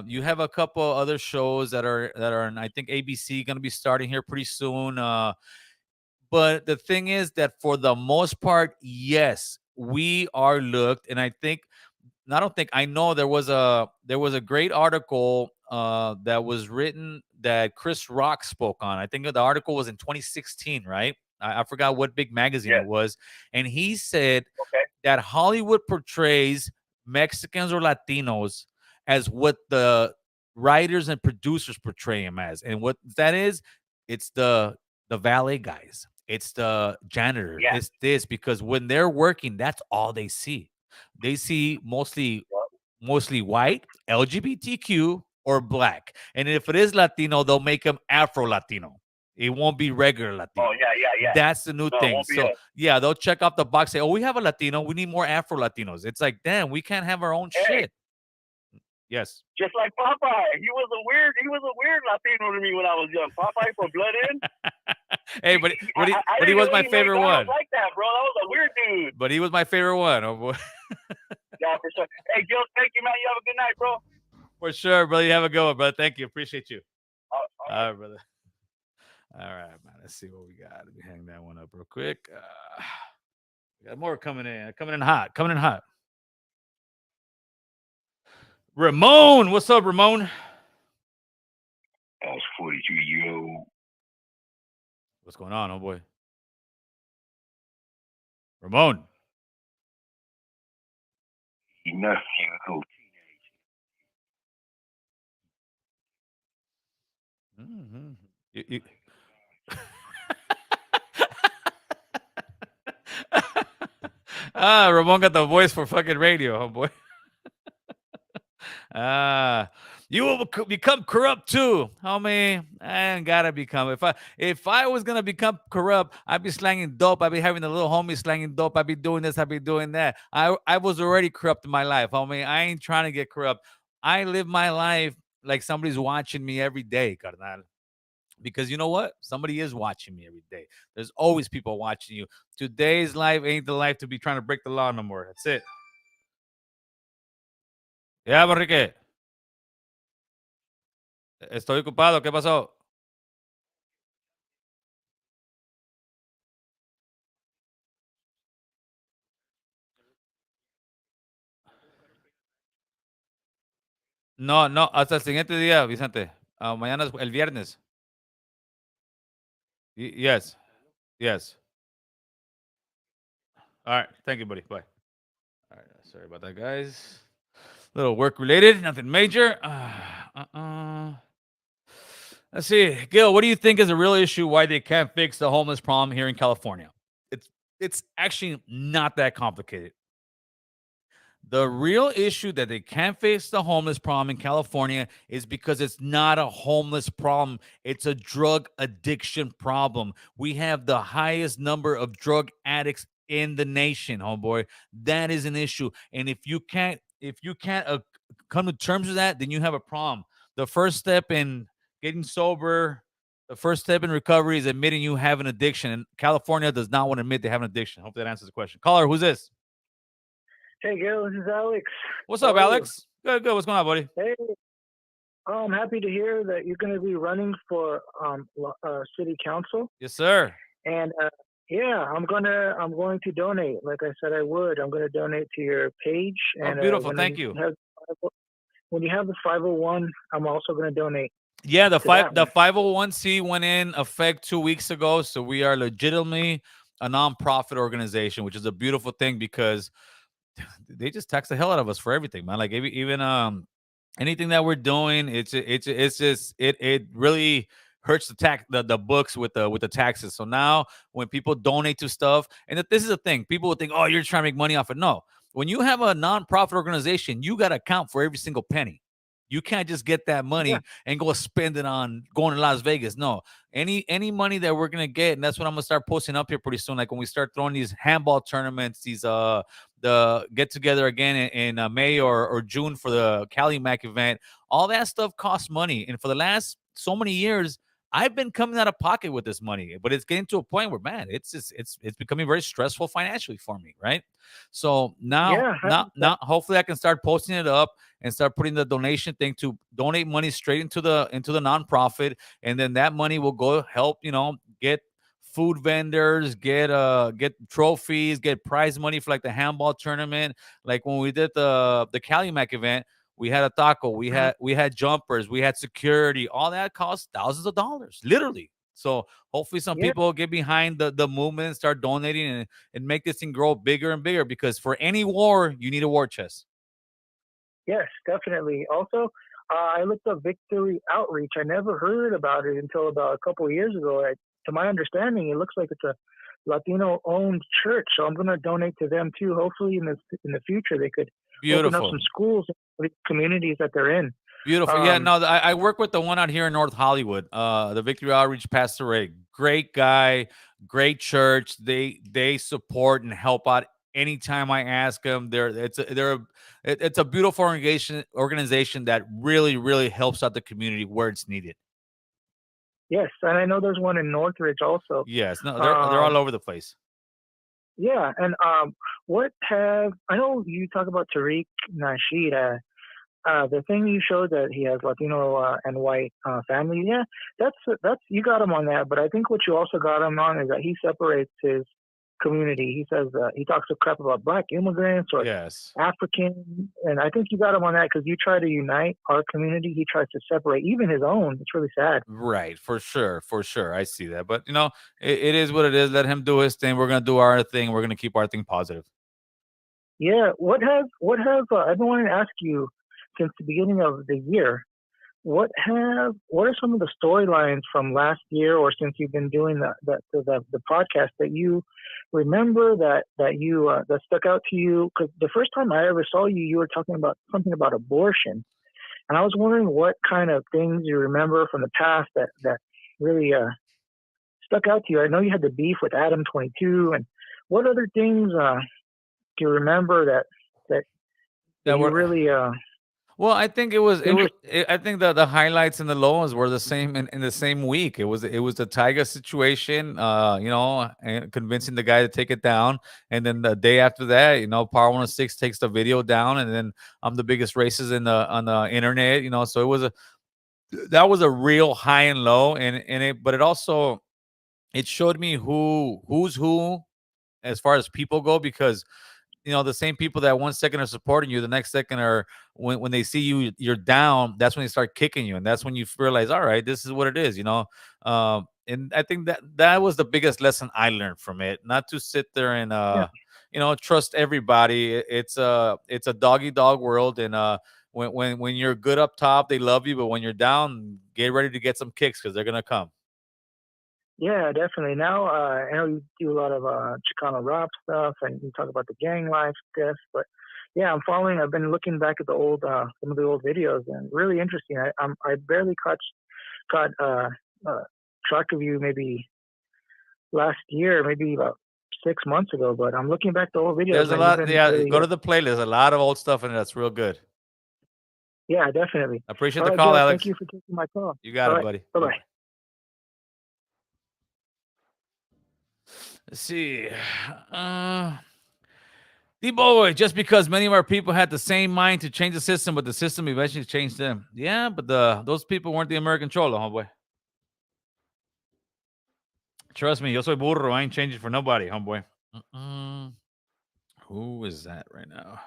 You have a couple other shows that are in, I think, ABC, going to be starting here pretty soon. But the thing is that for the most part, yes, we are looked, and I know there was a great article that was written that Chris Rock spoke on. I think the article was in 2016, right? I forgot what big magazine it was. And he said that Hollywood portrays Mexicans or Latinos as what the writers and producers portray him as. And what that is, it's the valet guys, it's the janitor, Yeah. it's this, because when they're working, that's all they see. They see mostly white, LGBTQ, or black. And if it is Latino, they'll make him Afro Latino. It won't be regular Latino. Oh yeah. That's the new No, it thing. won't be So a- yeah, they'll check off the box, say, "Oh, we have a Latino. We need more Afro Latinos." It's like, damn, we can't have our own Hey. shit. Yes. Just like Popeye, he was a weird Latino to me when I was young. Popeye from Blood In. Hey, but I he didn't was know my he made favorite one. Donald like that, bro. That was a weird dude. But he was my favorite one. Oh boy. Yeah, for sure. Hey, Gil, thank you, man. You have a good night, bro. For sure, brother. You have a good one, brother. Thank you. Appreciate you. All All right, brother. All right, man. Let's see what we got. Let me hang that one up real quick. We got more coming in. Coming in hot. Ramon, what's up, Ramon? I was 42-year-old. What's going on, oh boy? Ramon. Nephew, little Mm-hmm. Ramon got the voice for fucking radio, oh boy. You will become corrupt too, homie. I ain't gotta become. If I was gonna become corrupt, I'd be slanging dope. I'd be having a little homie slanging dope. I'd be doing this. I'd be doing that. I was already corrupt in my life, homie. I ain't trying to get corrupt. I live my life like somebody's watching me every day, carnal. Because you know what? Somebody is watching me every day. There's always people watching you. Today's life ain't the life to be trying to break the law no more. That's it. Yeah, Enrique. Estoy ocupado. ¿Qué pasó? No, no, hasta el siguiente día, Vicente. Mañana es el viernes. Yes. Yes. All right. Thank you, buddy. Bye. All right. Sorry about that, guys. Little work related, nothing major. Let's see. Gil, what do you think is a real issue why they can't fix the homeless problem here in California? It's actually not that complicated. The real issue that they can't face the homeless problem in California is because it's not a homeless problem. It's a drug addiction problem. We have the highest number of drug addicts in the nation, homeboy. That is an issue. And if you can't come to terms with that, then you have a problem. The first step in getting sober, the first step in recovery is admitting you have an addiction. And California does not want to admit they have an addiction. Hope that answers the question. Caller, who's this? Hey, Gil, this is Alex. What's up, Alex? Good. What's going on, buddy? Hey, I'm happy to hear that you're going to be running for city council. Yes, sir. And yeah, I'm going to donate. Like I said, I would. I'm going to donate to your page. And beautiful. Thank you. When you have the 501, I'm also going to donate. Yeah, the 501c went in effect 2 weeks ago, so we are legitimately a nonprofit organization, which is a beautiful thing because they just tax the hell out of us for everything, man. Like even anything that we're doing, it really hurts the books with the taxes. So now when people donate to stuff, and this is the thing, people would think, oh, you're trying to make money off it. No, when you have a nonprofit organization, you got to account for every single penny. You can't just get that money and go spend it on going to Las Vegas. No, any money that we're gonna get, and that's what I'm gonna start posting up here pretty soon. Like when we start throwing these handball tournaments, these the get together again in May or June for the Cali Mac event. All that stuff costs money, and for the last so many years, I've been coming out of pocket with this money. But it's getting to a point where, man, it's becoming very stressful financially for me, right? So now hopefully I can start posting it up and start putting the donation thing to donate money straight into the nonprofit, and then that money will go help get food vendors, get trophies, get prize money for like the handball tournament. Like when we did the Cali Mac event, we had a taco, we had jumpers, we had security. All that cost thousands of dollars, literally. So hopefully some people get behind the movement and start donating and make this thing grow bigger and bigger, because for any war, you need a war chest. Yes, definitely. Also, I looked up Victory Outreach. I never heard about it until about a couple of years ago. To my understanding, it looks like it's a Latino-owned church, so I'm going to donate to them too. Hopefully, in the future, they could open up Beautiful. some schools in the communities that they're in. Beautiful. Yeah, no, I work with the one out here in North Hollywood. The Victory Outreach Pastor Ray. Great guy, great church. They support and help out anytime I ask them. It's a beautiful organization that really helps out the community where it's needed. Yes, and I know there's one in Northridge also. Yes, no, they're all over the place. Yeah, and I know you talk about Tariq Nasheed. The thing you showed that he has Latino and white family, yeah, that's you got him on that. But I think what you also got him on is that he separates his community. He says he talks a crap about black immigrants or African, and I think you got him on that because you try to unite our community. He tries to separate even his own. It's really sad. Right, for sure. I see that, but it is what it is. Let him do his thing. We're gonna do our thing. We're gonna keep our thing positive. Yeah. What have I've been wanting to ask you since the beginning of the year. What are some of the storylines from last year or since you've been doing the podcast that you remember that stuck out to you? Because the first time I ever saw you, you were talking about something about abortion, and I was wondering what kind of things you remember from the past that really stuck out to you. I know you had the beef with Adam 22, and what other things do you remember that you really Well, I think I think the highlights and the lows were the same in the same week. It was the Tiger situation, and convincing the guy to take it down, and then the day after that, Power 106 takes the video down, and then I'm the biggest racist on the internet, so that was a real high and low, but it also showed me who's who as far as people go, because the same people that 1 second are supporting you, the next second are when they see you're down, that's when they start kicking you, and that's when you realize, all right, this is what it is. And I think that was the biggest lesson I learned from it, not to sit there and trust everybody. It's a doggy dog world, and when you're good up top, they love you, but when you're down, get ready to get some kicks because they're gonna come. Yeah, definitely. Now, I know you do a lot of Chicano rap stuff, and you talk about the gang life stuff. But yeah, I've been looking back at the old, some of the old videos, and really interesting. I barely caught track of you maybe last year, maybe about 6 months ago. But I'm looking back at the old videos. There's a lot. Yeah, really go to the playlist. A lot of old stuff in it that's real good. Yeah, definitely. I appreciate the call, Alex. Thank you for taking my call. You got it, buddy. Bye-bye. Let's see. D-Boy, just because many of our people had the same mind to change the system, but the system eventually changed them. Yeah, but those people weren't the American Cholo, homeboy. Trust me, yo soy burro. I ain't changing for nobody, homeboy. Who is that right now?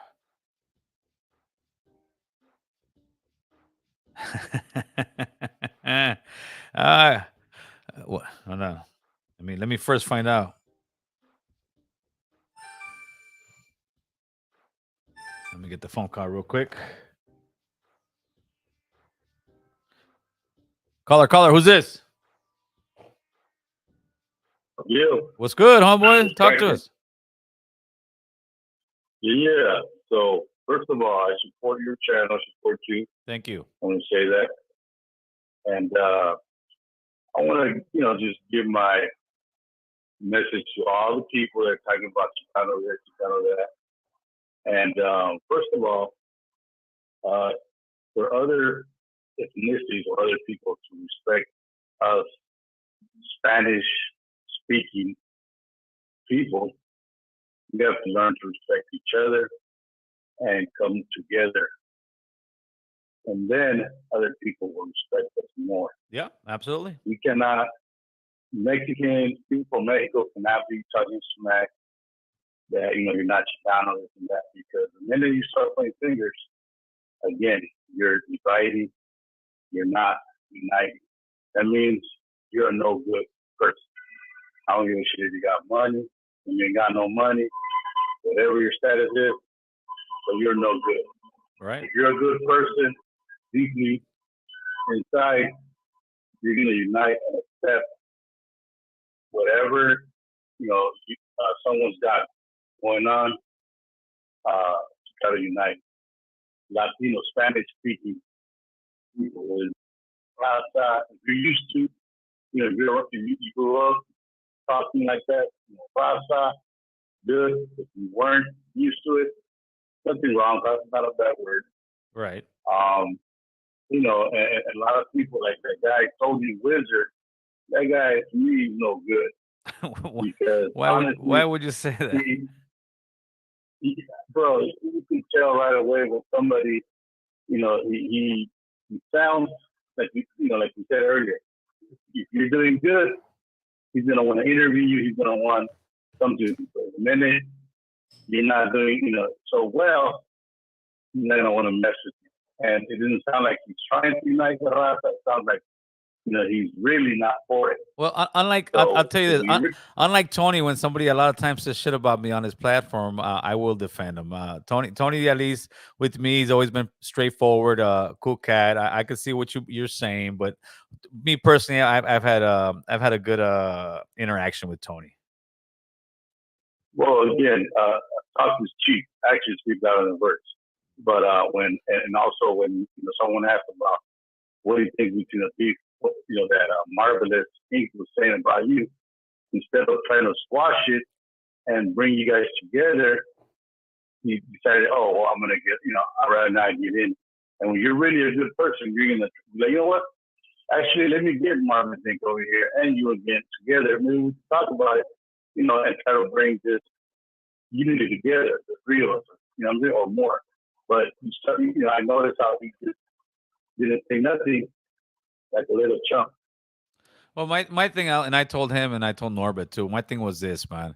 What? Oh, no. Let me first find out. Let me get the phone call real quick. Caller, who's this? You. What's good, homeboy? Talk to us. Yeah. So first of all, I support your channel. I support you. Thank you. I want to say that, and I want to, just give my message to all the people that are talking about Chicano this, Chicano that. And first of all, for other ethnicities or other people to respect us Spanish-speaking people, we have to learn to respect each other and come together. And then other people will respect us more. Yeah, absolutely. We cannot, Mexicans, people from Mexico cannot be talking smack that, you're not Chicano, this and that, because the minute you start pointing fingers, again, you're dividing, you're not uniting. That means you're a no good person. I don't give a shit if you got money, if you ain't got no money, whatever your status is, so you're no good. Right. If you're a good person, deeply inside, you're gonna unite and accept whatever someone's got going on. To try to unite Latino, Spanish speaking people. If you're used to, you grew up talking like that, Rasa, good. If you weren't used to it, nothing wrong. That's not a bad word. Right. And a lot of people like that guy, Tony Wizard, that guy to me is no good. Because why would you say that? Bro, you can tell right away when somebody, he sounds like like you said earlier. If you're doing good, he's gonna want to interview you. He's gonna want something. The minute you're not doing, so well, he's not gonna want to mess with you. And it didn't sound like he's trying to unite the raza. It sounds like he's really not for it. Well, I'll tell you this. Unlike Tony, when somebody a lot of times says shit about me on his platform, I will defend him. Tony, at least with me, he's always been straightforward, cool cat. I can see what you're saying, but me personally, I've had a good interaction with Tony. Well, again, talk is cheap. Action speaks louder than words. But when someone asks about what do you think we can achieve, that Marvelous Inc. was saying about you, instead of trying to squash it and bring you guys together, he decided, oh, well, I'm going to get, I'd rather not get in. And when you're really a good person, you're going to be like, you know what? Actually, let me get Marvelous Inc. over here and you again together. Maybe we can talk about it, and try to bring this unity together, the three of us, or more. But I noticed how he just didn't say nothing, like a little chump. Well, my thing, and I told him, and I told Norbert too. My thing was this, man.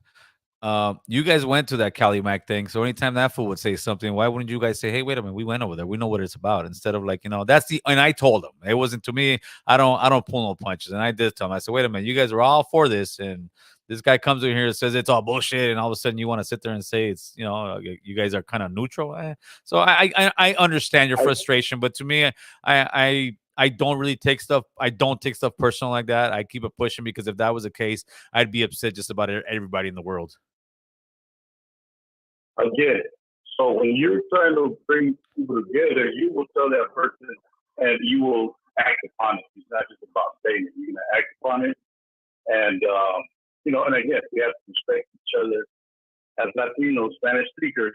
You guys went to that Cali Mac thing, so anytime that fool would say something, why wouldn't you guys say, "Hey, wait a minute, we went over there, we know what it's about," instead of like, that's the. And I told him it wasn't to me. I don't pull no punches, and I did tell him. I said, "Wait a minute, you guys are all for this, and this guy comes in here and says it's all bullshit, and all of a sudden you want to sit there and say it's, you guys are kind of neutral." So I understand your frustration, but to me, I don't really take stuff. I don't take stuff personal like that. I keep it pushing because if that was the case, I'd be upset just about everybody in the world. I get it. So when you're trying to bring people together, you will tell that person and you will act upon it. It's not just about saying it. You're going to act upon it. And, and again, we have to respect each other as Latino Spanish speakers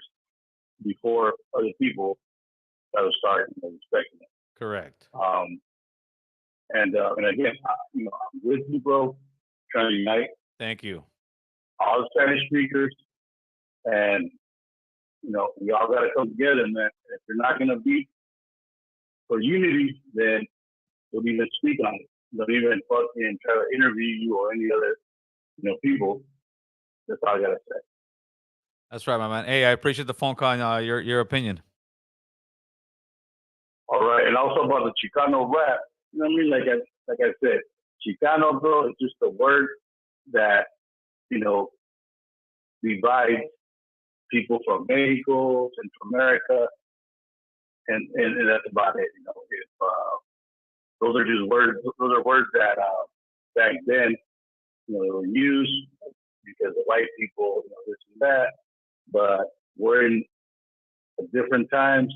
before other people that will start respecting it. Correct. And again, I'm with you, bro. Trying to unite. Thank you. All the Spanish speakers, and we all got to come together, man. If you're not gonna be for unity, then don't even speak on it. Don't even fucking try to interview you or any other, people. That's all I gotta say. That's right, my man. Hey, I appreciate the phone call and your opinion. All right, and also about the Chicano rap. You know what I mean? Like I said, Chicano, bro, is just a word that divides people from Mexico, Central America, and that's about it. If those are just words. Those are words that back then, they were used because of white people, this and that. But we're in different times.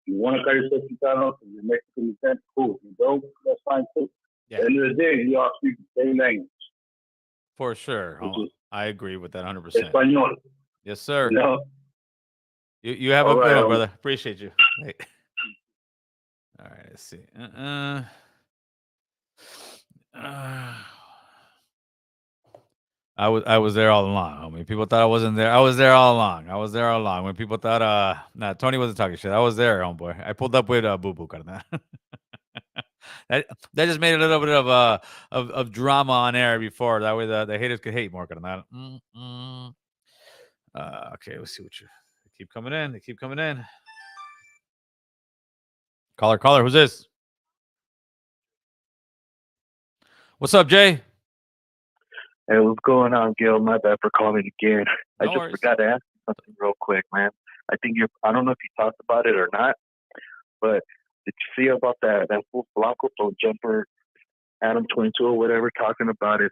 You want to call yourself Chicano because you're Mexican descent, cool. You don't, that's fine too. Yeah. At the end of the day, we all speak the same language. For sure. I agree with that 100%. Español. Yes, sir. You have a good one, brother. Appreciate you. Hey. All right, let's see. I was there all along. I mean, people thought I wasn't there. I was there all along. When people thought Tony wasn't talking shit, I was there, homeboy. I pulled up with Boo Boo, carnal. That just made a little bit of drama on air before. That way the haters could hate more, carnal. Okay, let's see what they keep coming in. They keep coming in. Caller, who's this? What's up, Jay? Hey, what's going on, Gil? My bad for calling again. I just worries. forgot to ask you something real quick, man. I don't know if you talked about it or not, but Did you see about that fool Blanco from Jumper Adam 22 or whatever talking about if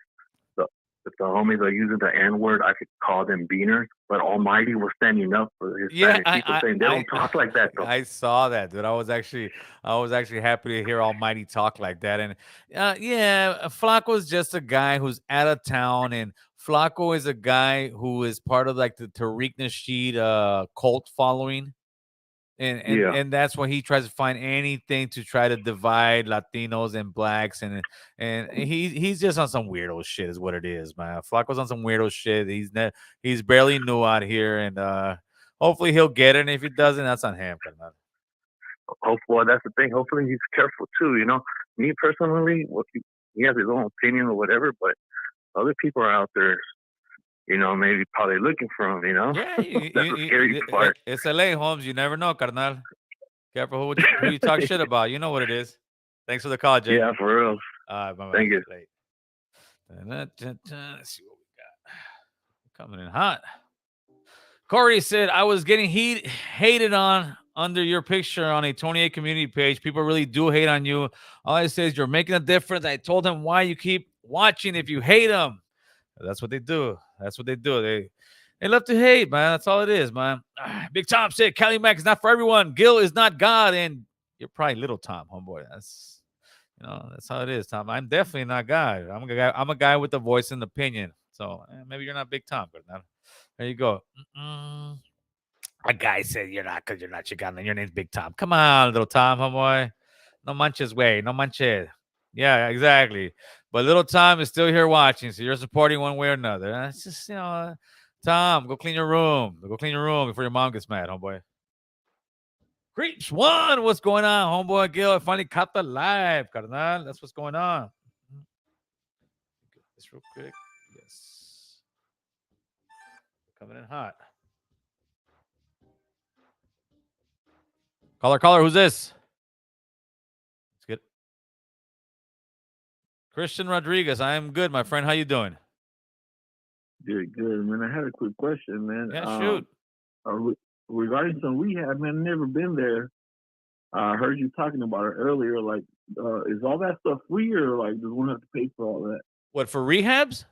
the homies are using the N word, I could call them beaners. But Almighty was standing up for Hispanic people, saying they don't talk like that though. I saw that, dude. I was actually happy to hear Almighty talk like that. And yeah, Flacco's just a guy who's out of town, and Flacco is a guy who is part of like the Tariq Nasheed cult following. And that's why he tries to find anything to try to divide Latinos and blacks, and he's just on some weirdo shit is what it is, man. Flacco's on some weirdo shit. He's barely new out here, and hopefully he'll get it. And if he doesn't, that's on him, man. Hopefully, that's the thing. Hopefully he's careful too. You know, me personally, he has his own opinion or whatever, but other people are out there, you know, maybe probably looking for him, you know? Yeah, that's the scary part. It's LA, Holmes. You never know, carnal. Careful who you talk shit about. You know what it is. Thanks for the call, Jay. Yeah, for real. Thank you. Let's see what we got. Coming in hot. Corey said, I was getting hated on under your picture on a 28 community page. People really do hate on you. All I say is you're making a difference. I told him why you keep watching if you hate them. That's what they do. That's what they do. They love to hate, man. That's all it is, man. Big Tom said, Cali Mac is not for everyone. Gil is not God, and you're probably little Tom, homeboy. That's how it is, Tom. I'm definitely not God. I'm a guy with a voice and opinion. So maybe you're not Big Tom, but there you go. A guy said you're not because you're not Chicano. Your name's Big Tom. Come on, little Tom, homeboy. No manches way. No manches. Yeah, exactly. But little Tom is still here watching, so you're supporting one way or another. It's just, Tom, go clean your room. Go clean your room before your mom gets mad, homeboy. Creeps one, what's going on, homeboy? Gil, I finally caught the live, carnal. That's what's going on. Get this real quick. Yes. Coming in hot. Caller, who's this? Let's get Christian Rodriguez. I am good, my friend. How you doing? Good, man. I had a quick question, man. Yeah, shoot. Regarding some rehab, man, never been there. I heard you talking about it earlier. Like, is all that stuff free, or like does one have to pay for all that? What, for rehabs?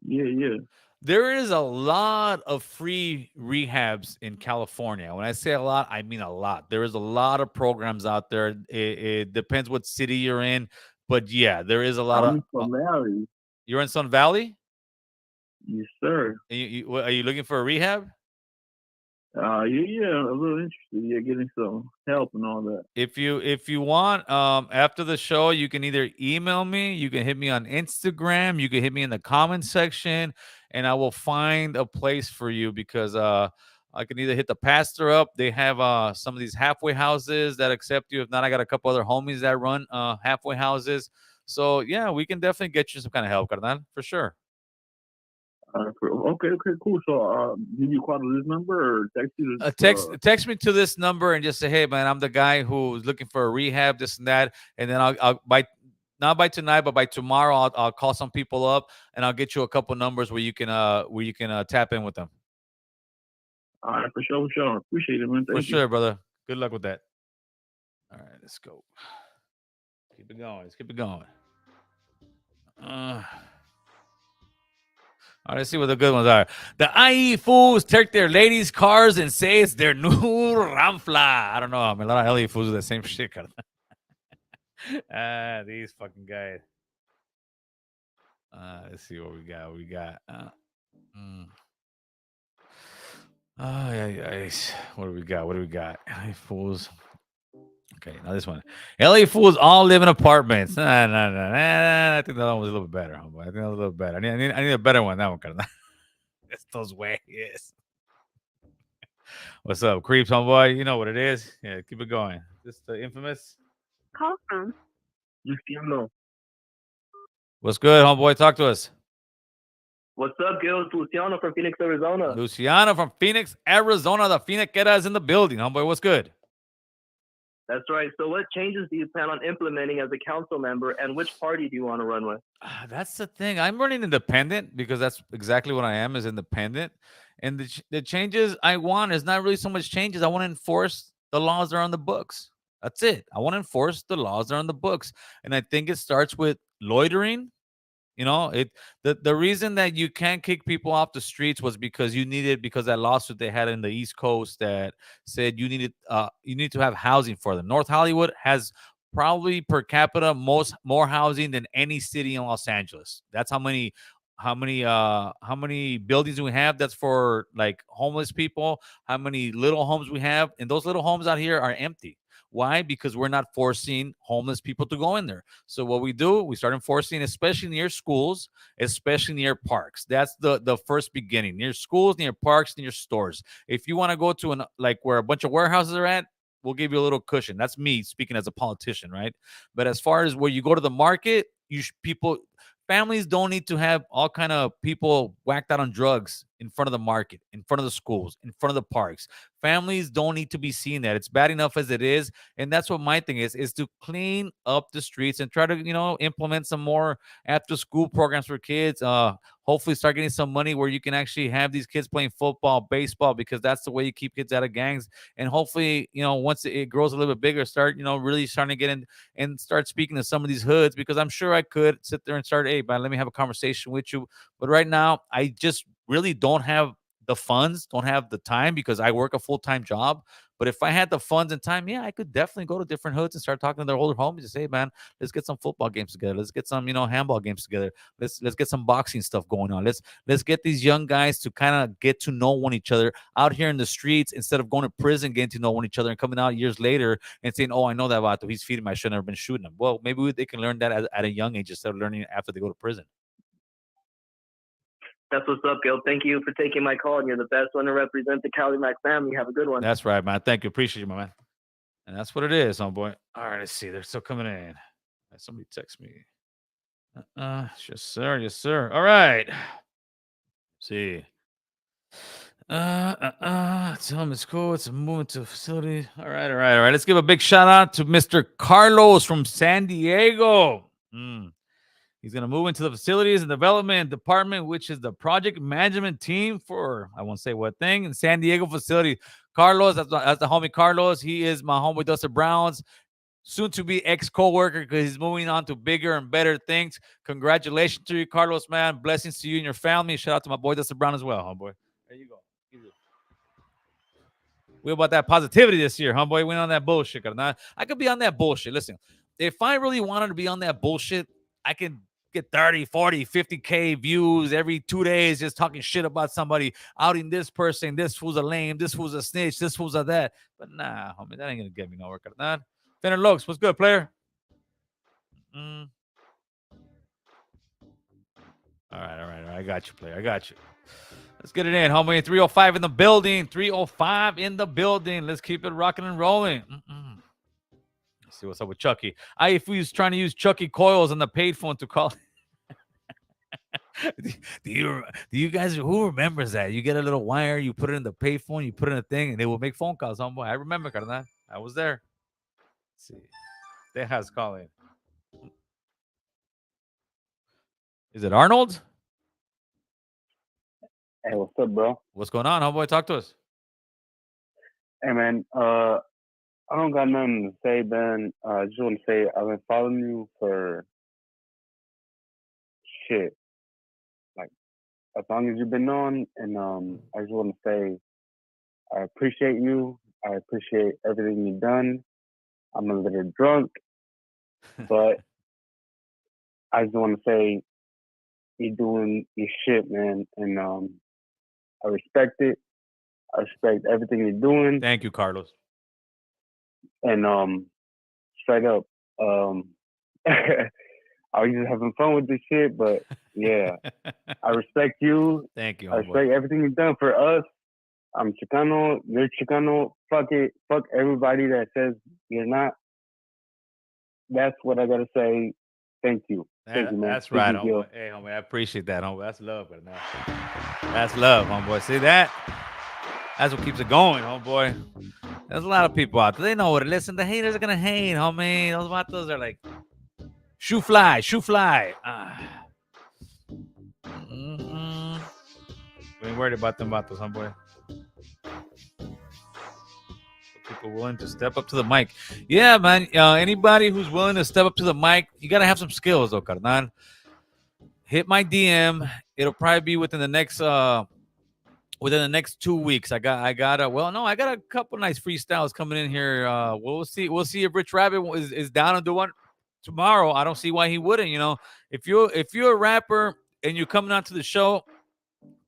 Yeah. There is a lot of free rehabs in California. When I say a lot, I mean a lot. There is a lot of programs out there. It depends what city you're in, but yeah, there is a lot I'm in Sun Valley. You're in Sun Valley? Yes, sir. Are you looking for a rehab? Yeah, I'm a little interested. Yeah, getting some help and all that. If you want, after the show, you can either email me, you can hit me on Instagram, you can hit me in the comment section, and I will find a place for you because I can either hit the pastor up. They have some of these halfway houses that accept you. If not, I got a couple other homies that run halfway houses. So yeah, we can definitely get you some kind of help, carnal, for sure. Okay, cool. So, did you call this number or text you? Text me to this number and just say, hey, man, I'm the guy who's looking for a rehab, this and that. And then I'll not by tonight, but by tomorrow, I'll call some people up and I'll get you a couple numbers where you can tap in with them. All right, for sure. Appreciate it, man. For sure, brother. Good luck with that. All right, let's go. Keep it going. Let's keep it going. All right, let's see what the good ones are. The IE fools take their ladies' cars and say it's their new Ramfla. I don't know. I mean, a lot of LA fools do the same shit. These fucking guys. Let's see what we got. What do we got? LA fools. Okay, now this one. LA fools all live in apartments. Nah. I think that one was a little bit better, homeboy. I think that was a little better. I need a better one. That one, carnal. That's those ways. What's up, creeps, homeboy? You know what it is. Yeah, keep it going. This the infamous. Call from Luciano. What's good, homeboy? Talk to us. What's up, Gil? It's Luciano from Phoenix, Arizona. Luciano from Phoenix, Arizona. The Phoenixera is in the building, homeboy. What's good? That's right. So what changes do you plan on implementing as a council member, and which party do you want to run with? That's the thing. I'm running independent because that's exactly what I am, is independent. And the changes I want is not really so much changes. I want to enforce the laws that are on the books. That's it. I want to enforce the laws that are on the books. And I think it starts with loitering. The reason that you can't kick people off the streets was because because that lawsuit they had in the East Coast that said you need to have housing for them. North Hollywood has probably per capita more housing than any city in Los Angeles. That's how many buildings we have that's for like homeless people, how many little homes we have, and those little homes out here are empty. Why? Because we're not forcing homeless people to go in there. So what we do, we start enforcing, especially near schools, especially near parks. That's the first beginning. Near schools, near parks, near stores. If you want to go to like where a bunch of warehouses are at, we'll give you a little cushion. That's me speaking as a politician, right? But as far as where you go to the market, families don't need to have all kind of people whacked out on drugs in front of the market, in front of the schools, in front of the parks. Families don't need to be seeing that. It's bad enough as it is. And that's what my thing is to clean up the streets and try to, implement some more after school programs for kids. Hopefully start getting some money where you can actually have these kids playing football, baseball, because that's the way you keep kids out of gangs. And hopefully, once it grows a little bit bigger, start, really starting to get in and start speaking to some of these hoods, because I'm sure I could sit there and start, hey, man, let me have a conversation with you. But right now, I just really don't have the funds, don't have the time, because I work a full-time job. But if I had the funds and time, yeah, I could definitely go to different hoods and start talking to their older homies and say, hey, man, let's get some football games together. Let's get some, handball games together. Let's get some boxing stuff going on. Let's get these young guys to kind of get to know one each other out here in the streets, instead of going to prison, getting to know one each other and coming out years later and saying, oh, I know that vato, he's feeding me, I shouldn't have been shooting him. Well, maybe they can learn that at a young age instead of learning it after they go to prison. That's what's up, Gil. Thank you for taking my call, and you're the best one to represent the Cali Mac family. Have a good one. That's right, man. Thank you. Appreciate you, my man. And that's what it is, homeboy. All right, let's see. They're still coming in. Somebody text me. Yes, sir. Yes, sir. All right. Let's see. Tell him it's cool. It's a moving to a facility. All right. Let's give a big shout out to Mr. Carlos from San Diego. He's going to move into the facilities and development department, which is the project management team for, I won't say what thing, in San Diego facility. Carlos, that's the homie Carlos. He is my homie Dustin Brown's soon to be ex-co-worker, because he's moving on to bigger and better things. Congratulations to you, Carlos, man. Blessings to you and your family. Shout out to my boy Dustin Brown as well, homeboy. There you go. We about that positivity this year, homeboy. We on that bullshit. I could be on that bullshit. Listen, if I really wanted to be on that bullshit, I can get 30, 40, 50K views every 2 days just talking shit about somebody, outing this person, this fool's a lame, this fool's a snitch, this fool's a that. But nah, homie, that ain't going to get me nowhere. Fenner Lokes, what's good, player? All right. I got you, player. I got you. Let's get it in, homie. 305 in the building. 305 in the building. Let's keep it rocking and rolling. Let's see what's up with Chucky. If we was trying to use Chucky coils on the paid phone to call. do you guys, who remembers that? You get a little wire, you put it in the pay phone, you put it in a thing, and it will make phone calls, homeboy. I remember, carnal. I was there. Let's see. Tejas calling. Is it Arnold? Hey, what's up, bro? What's going on, homeboy? Talk to us. Hey, man. I don't got nothing to say, Ben. I just want to say I've been following you for shit, like as long as you've been on, and I just want to say I appreciate you. I appreciate everything you've done. I'm a little drunk, but I just want to say you're doing your shit, man, and I respect it. I respect everything you're doing. Thank you, Carlos. And straight up, I was just having fun with this shit, but yeah, I respect you. Thank you. I respect everything you've done for us. I'm Chicano. You're Chicano. Fuck it. Fuck everybody that says you're not. That's what I gotta say. Thank you. Thank you, man. That's right, homeboy. Hey, homie, I appreciate that, homeboy. That's love, but now that's love, homeboy. See that? That's what keeps it going, homeboy. There's a lot of people out there. They know what. Listen, the haters are gonna hate, homie. Those vatos are like, shoe fly. We ain't worried about them vatos, homeboy. People willing to step up to the mic. Yeah, man. Anybody who's willing to step up to the mic, you gotta have some skills, though, carnal. Hit my DM. It'll probably be within the next 2 weeks. I got a couple nice freestyles coming in here. We'll see if Rich Rabbit is down to do one tomorrow. I don't see why he wouldn't. If you're a rapper and you're coming out to the show,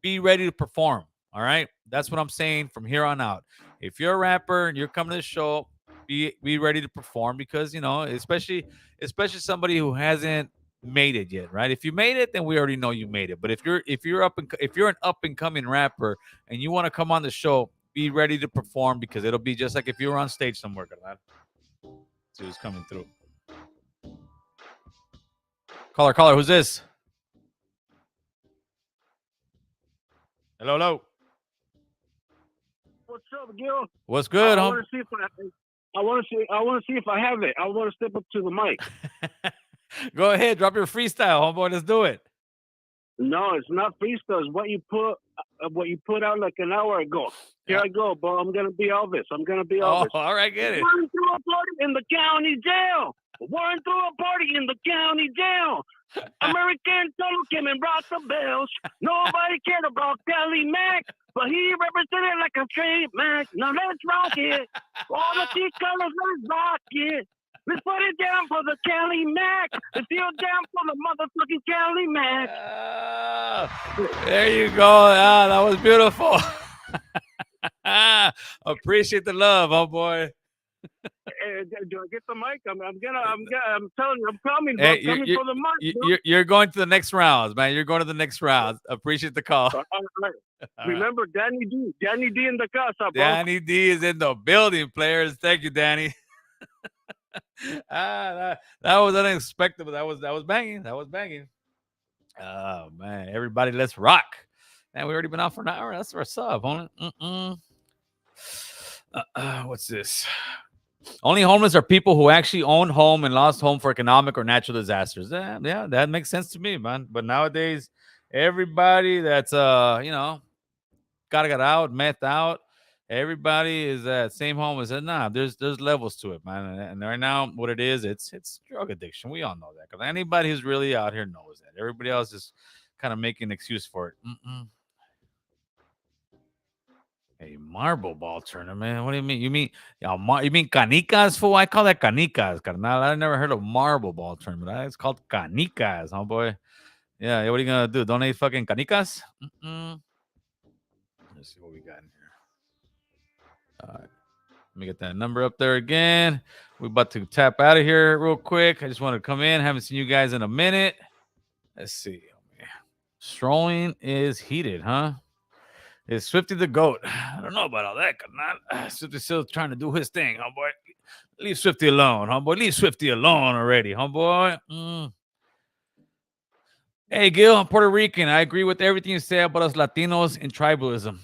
be ready to perform. All right, that's what I'm saying from here on out. If you're a rapper and you're coming to the show, be ready to perform, because especially somebody who hasn't made it yet, right? If you made it, then we already know you made it. But if you're an up and coming rapper and you want to come on the show, be ready to perform, because it'll be just like if you were on stage somewhere. See who's coming through. Caller, who's this? Hello. What's up, Gil? What's good, I want to see if I want to see if I have it. I want to step up to the mic. Go ahead, drop your freestyle, homeboy. Let's do it. No, it's not freestyle. It's what you put out like an hour ago. Here I go, bro. I'm gonna be Elvis. Oh, all right, get it. Running through a party in the county jail. Running through a party in the county jail. American Solo came and brought the bells. Nobody cared about Kelly Mac, but he represented like a straight Mac. Now let's rock it. All the key colors, let's rock it. Let's put it down for the Cali Mac. Let's feel down for the motherfucking Cali Mac. There you go. That was beautiful. Appreciate the love, homeboy. Do I get the mic? I'm telling you, I'm coming. Hey, I'm coming for the mic. You're going to the next rounds, man. You're going to the next rounds. Appreciate the call. Remember, Danny D. Danny D in the casa, bro. Danny D is in the building, players. Thank you, Danny. That was unexpected, but that was banging. Oh man, everybody, let's rock. Man, we already been out for an hour. That's what's up, homie. What's this? Only homeless are people who actually own home and lost home for economic or natural disasters. Yeah, that makes sense to me, man. But nowadays, everybody that's gotta get out, meth out, everybody is at same home as that. Nah, there's levels to it, man. And right now, what it is, it's drug addiction. We all know that, because anybody who's really out here knows that. Everybody else is kind of making an excuse for it. A marble ball tournament? What do you mean? You mean canicas, fool? I call that canicas, carnal. I never heard of marble ball tournament. It's called canicas, homeboy. Yeah, what are you gonna do? Donate fucking canicas? Let's see what we got in here. All right, let me get that number up there again. We're about to tap out of here real quick. I just want to come in. Haven't seen you guys in a minute. Let's see. Strolling is heated, huh? Is Swifty the GOAT? I don't know about all that. Swifty's still trying to do his thing, homeboy. Leave Swifty alone, homeboy. Leave Swifty alone already, homeboy. Hey, Gil, I'm Puerto Rican. I agree with everything you say about us Latinos and tribalism.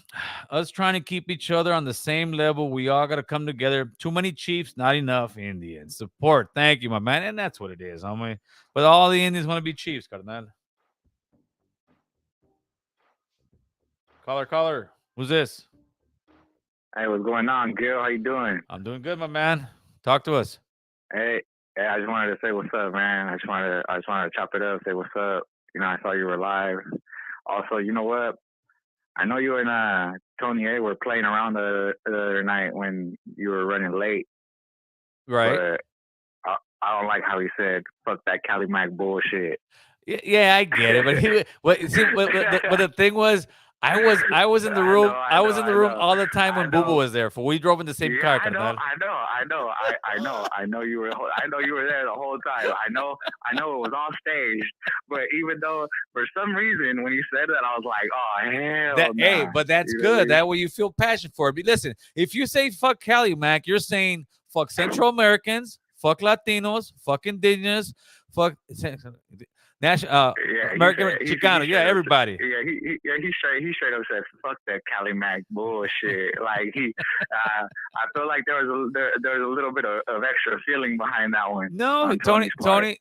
Us trying to keep each other on the same level. We all got to come together. Too many chiefs, not enough Indians. Support. Thank you, my man. And that's what it is, homie. But all the Indians want to be chiefs, carnal. Caller. Who's this? Hey, what's going on, Gil? How you doing? I'm doing good, my man. Talk to us. Hey, I just wanted to say what's up, man. I just wanted to chop it up, say what's up. I saw you were live. Also, you know what? I know you and Tony A were playing around the other night when you were running late. Right. But I don't like how he said, "Fuck that Cali Mac bullshit." Yeah, I get it. But the thing was, I was in the room. I was in the room all the time when Boo Boo was there. For we drove in the same car. I know you were. I know you were there the whole time. I know it was on stage. But even though for some reason when you said that, I was like, oh hell. Hey, but that's good. That way you feel passion for it. But listen, if you say fuck Cali Mac, you're saying fuck Central Americans, fuck Latinos, fuck Indigenous, fuck. American Chicano, everybody. He straight up said, "Fuck that Cali Mac bullshit." Like I feel like there was a little bit of extra feeling behind that one. No, Tony's gonna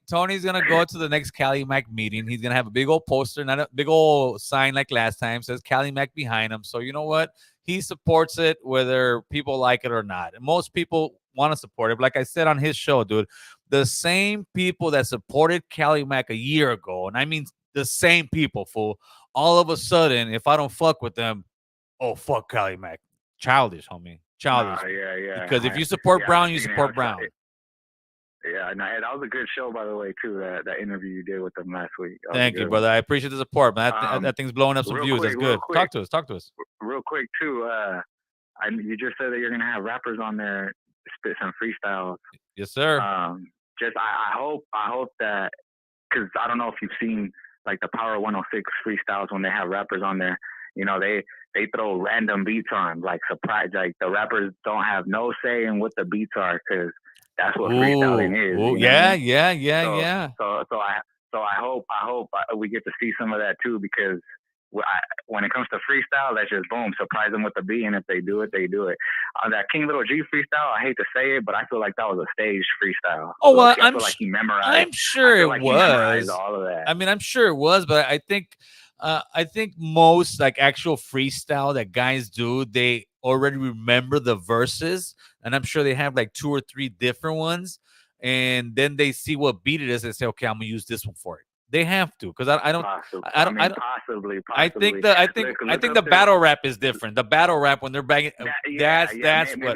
go to the next Cali Mac meeting. He's gonna have a big old poster, not a big old sign like last time, says Cali Mac behind him. So you know what? He supports it whether people like it or not. And most people want to support it. But like I said on his show, dude, the same people that supported Cali Mac a year ago, and I mean the same people, fool, all of a sudden, if I don't fuck with them, oh, fuck Cali Mac. Childish, homie. Childish. Yeah. Because if you support Brown, you support Brown. Yeah, no, that was a good show, by the way, too. That interview you did with them last week. Thank you, brother. I appreciate the support, man. That thing's blowing up some views. That's good. Talk to us. Real quick, too. You just said that you're gonna have rappers on there spit some freestyles. Yes, sir. I hope that, because I don't know if you've seen like the Power 106 freestyles when they have rappers on there. You know, they throw random beats on, like surprise. Like the rappers don't have no say in what the beats are, because that's what freestyling is. Yeah. So I hope we get to see some of that too, because when it comes to freestyle, that's just boom, surprise them with the beat, and if they do it, they do it. That King Little G freestyle, I hate to say it, but I feel like that was a staged freestyle. Oh well, I feel like he memorized. I'm sure it was. All of that. I mean, I'm sure it was, but I think most like actual freestyle that guys do, they already remember the verses, and I'm sure they have like 2 or 3 different ones, and then they see what beat it is and say, okay, I'm gonna use this one for it. They have to, because I don't. Possibly. I think the battle rap is different. The battle rap when they're banging, that's what.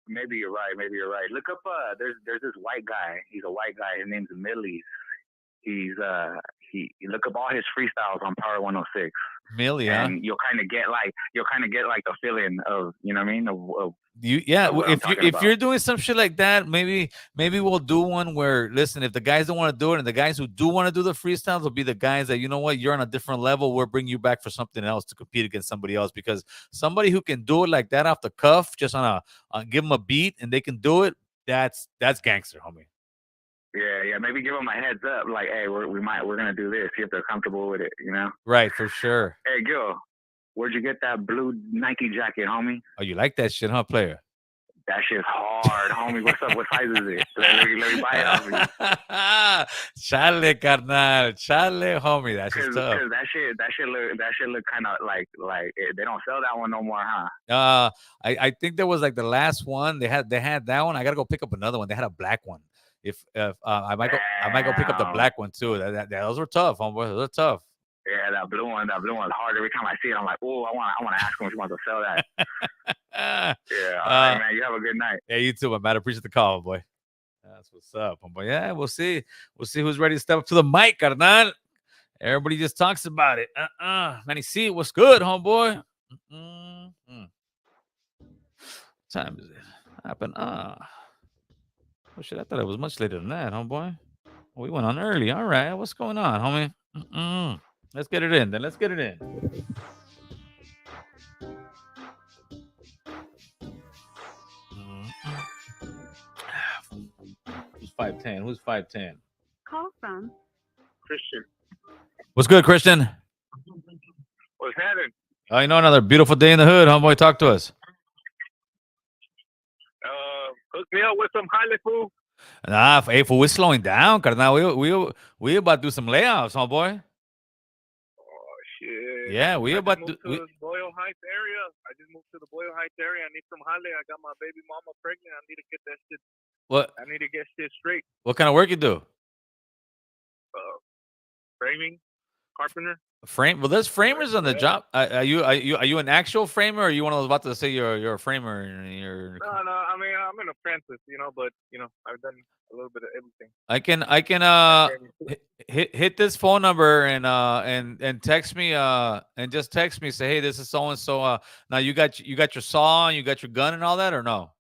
Maybe you're right. Look up. There's this white guy. He's a white guy. His name's Millies. He look up all his freestyles on Power 106. Millie, and you'll kind of get like the feeling of, you know what I mean, of if you're doing some shit like that, maybe we'll do one where, listen, if the guys don't want to do it, and the guys who do want to do the freestyles will be the guys that, you know what, you're on a different level, we'll bring you back for something else to compete against somebody else, because somebody who can do it like that off the cuff, just on give them a beat and they can do it, that's gangster, homie. Yeah. Maybe give them a heads up, like, hey, we're gonna do this. See if they're comfortable with it, you know? Right, for sure. Hey, Gil, where'd you get that blue Nike jacket, homie? Oh, you like that shit, huh, player? That shit's hard, homie. What's up? What size is it? Let me buy it off of you. Chale, carnal. Chale, homie. That's just tough. Cause that shit look kind of like they don't sell that one no more, huh? I think there was like the last one. They had that one. I gotta go pick up another one. They had a black one. If I might go pick up the black one too. Those were tough, homeboy. Those are tough. Yeah, that blue one's hard. Every time I see it, I'm like, oh, I want to ask him if he wants to sell that. Yeah, all right, man. You have a good night. Yeah, you too, my man. I appreciate the call, boy. That's what's up, homeboy. Yeah, we'll see. We'll see who's ready to step up to the mic, carnal. Everybody just talks about it. Manny C, what's good, homeboy? What time is it? Happened. Oh shit, I thought it was much later than that, homeboy. We went on early. All right, what's going on, homie? Let's get it in, then. Let's get it in. Who's 5'10"? Who's 5'10"? Call from Christian. What's good, Christian? What's happening? Oh, you know, another beautiful day in the hood, homeboy. Talk to us. Hook me up with some highlight food. Nah, hey, fool, we're slowing down, carnal. We about to do some layoffs, homeboy. Oh shit! Yeah, we about to. The Boyle Heights area. I just moved to the Boyle Heights area. I need some highlight. I got my baby mama pregnant. I need to get that shit. What? I need to get shit straight. What kind of work you do? Framing, carpenter. Frame. Well, there's framers on the job. Are you an actual framer, or are you one of those about to say you're a framer? No. I mean, I'm an apprentice, but I've done a little bit of everything. I can hit this phone number and text me and just text me, say, hey, this is so and so. Now you got your saw and you got your gun and all that, or no?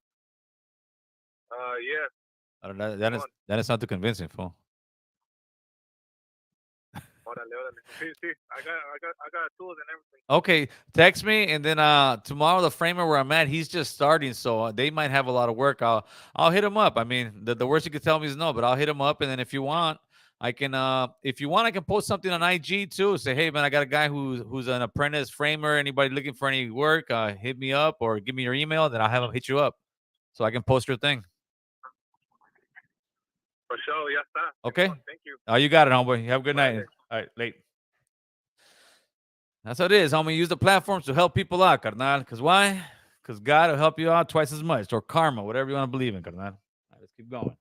Yeah. That is not too convincing, fool. I got tools and everything. Okay, text me, and then tomorrow the framer where I'm at, he's just starting, so they might have a lot of work. I'll hit him up. I mean, the worst you could tell me is no, but I'll hit him up, and then if you want, I can, if you want, I can post something on IG too. Say, hey man, I got a guy who's an apprentice framer. Anybody looking for any work? Hit me up or give me your email. Then I'll have him hit you up, so I can post your thing. For sure, yes, sir. Okay. Thank you. Oh, you got it, homeboy. You have a good night. All right, late. That's how it is, homie. Use the platforms to help people out, carnal. Because why? Because God will help you out twice as much, or karma, whatever you want to believe in, carnal. All right, let's keep going.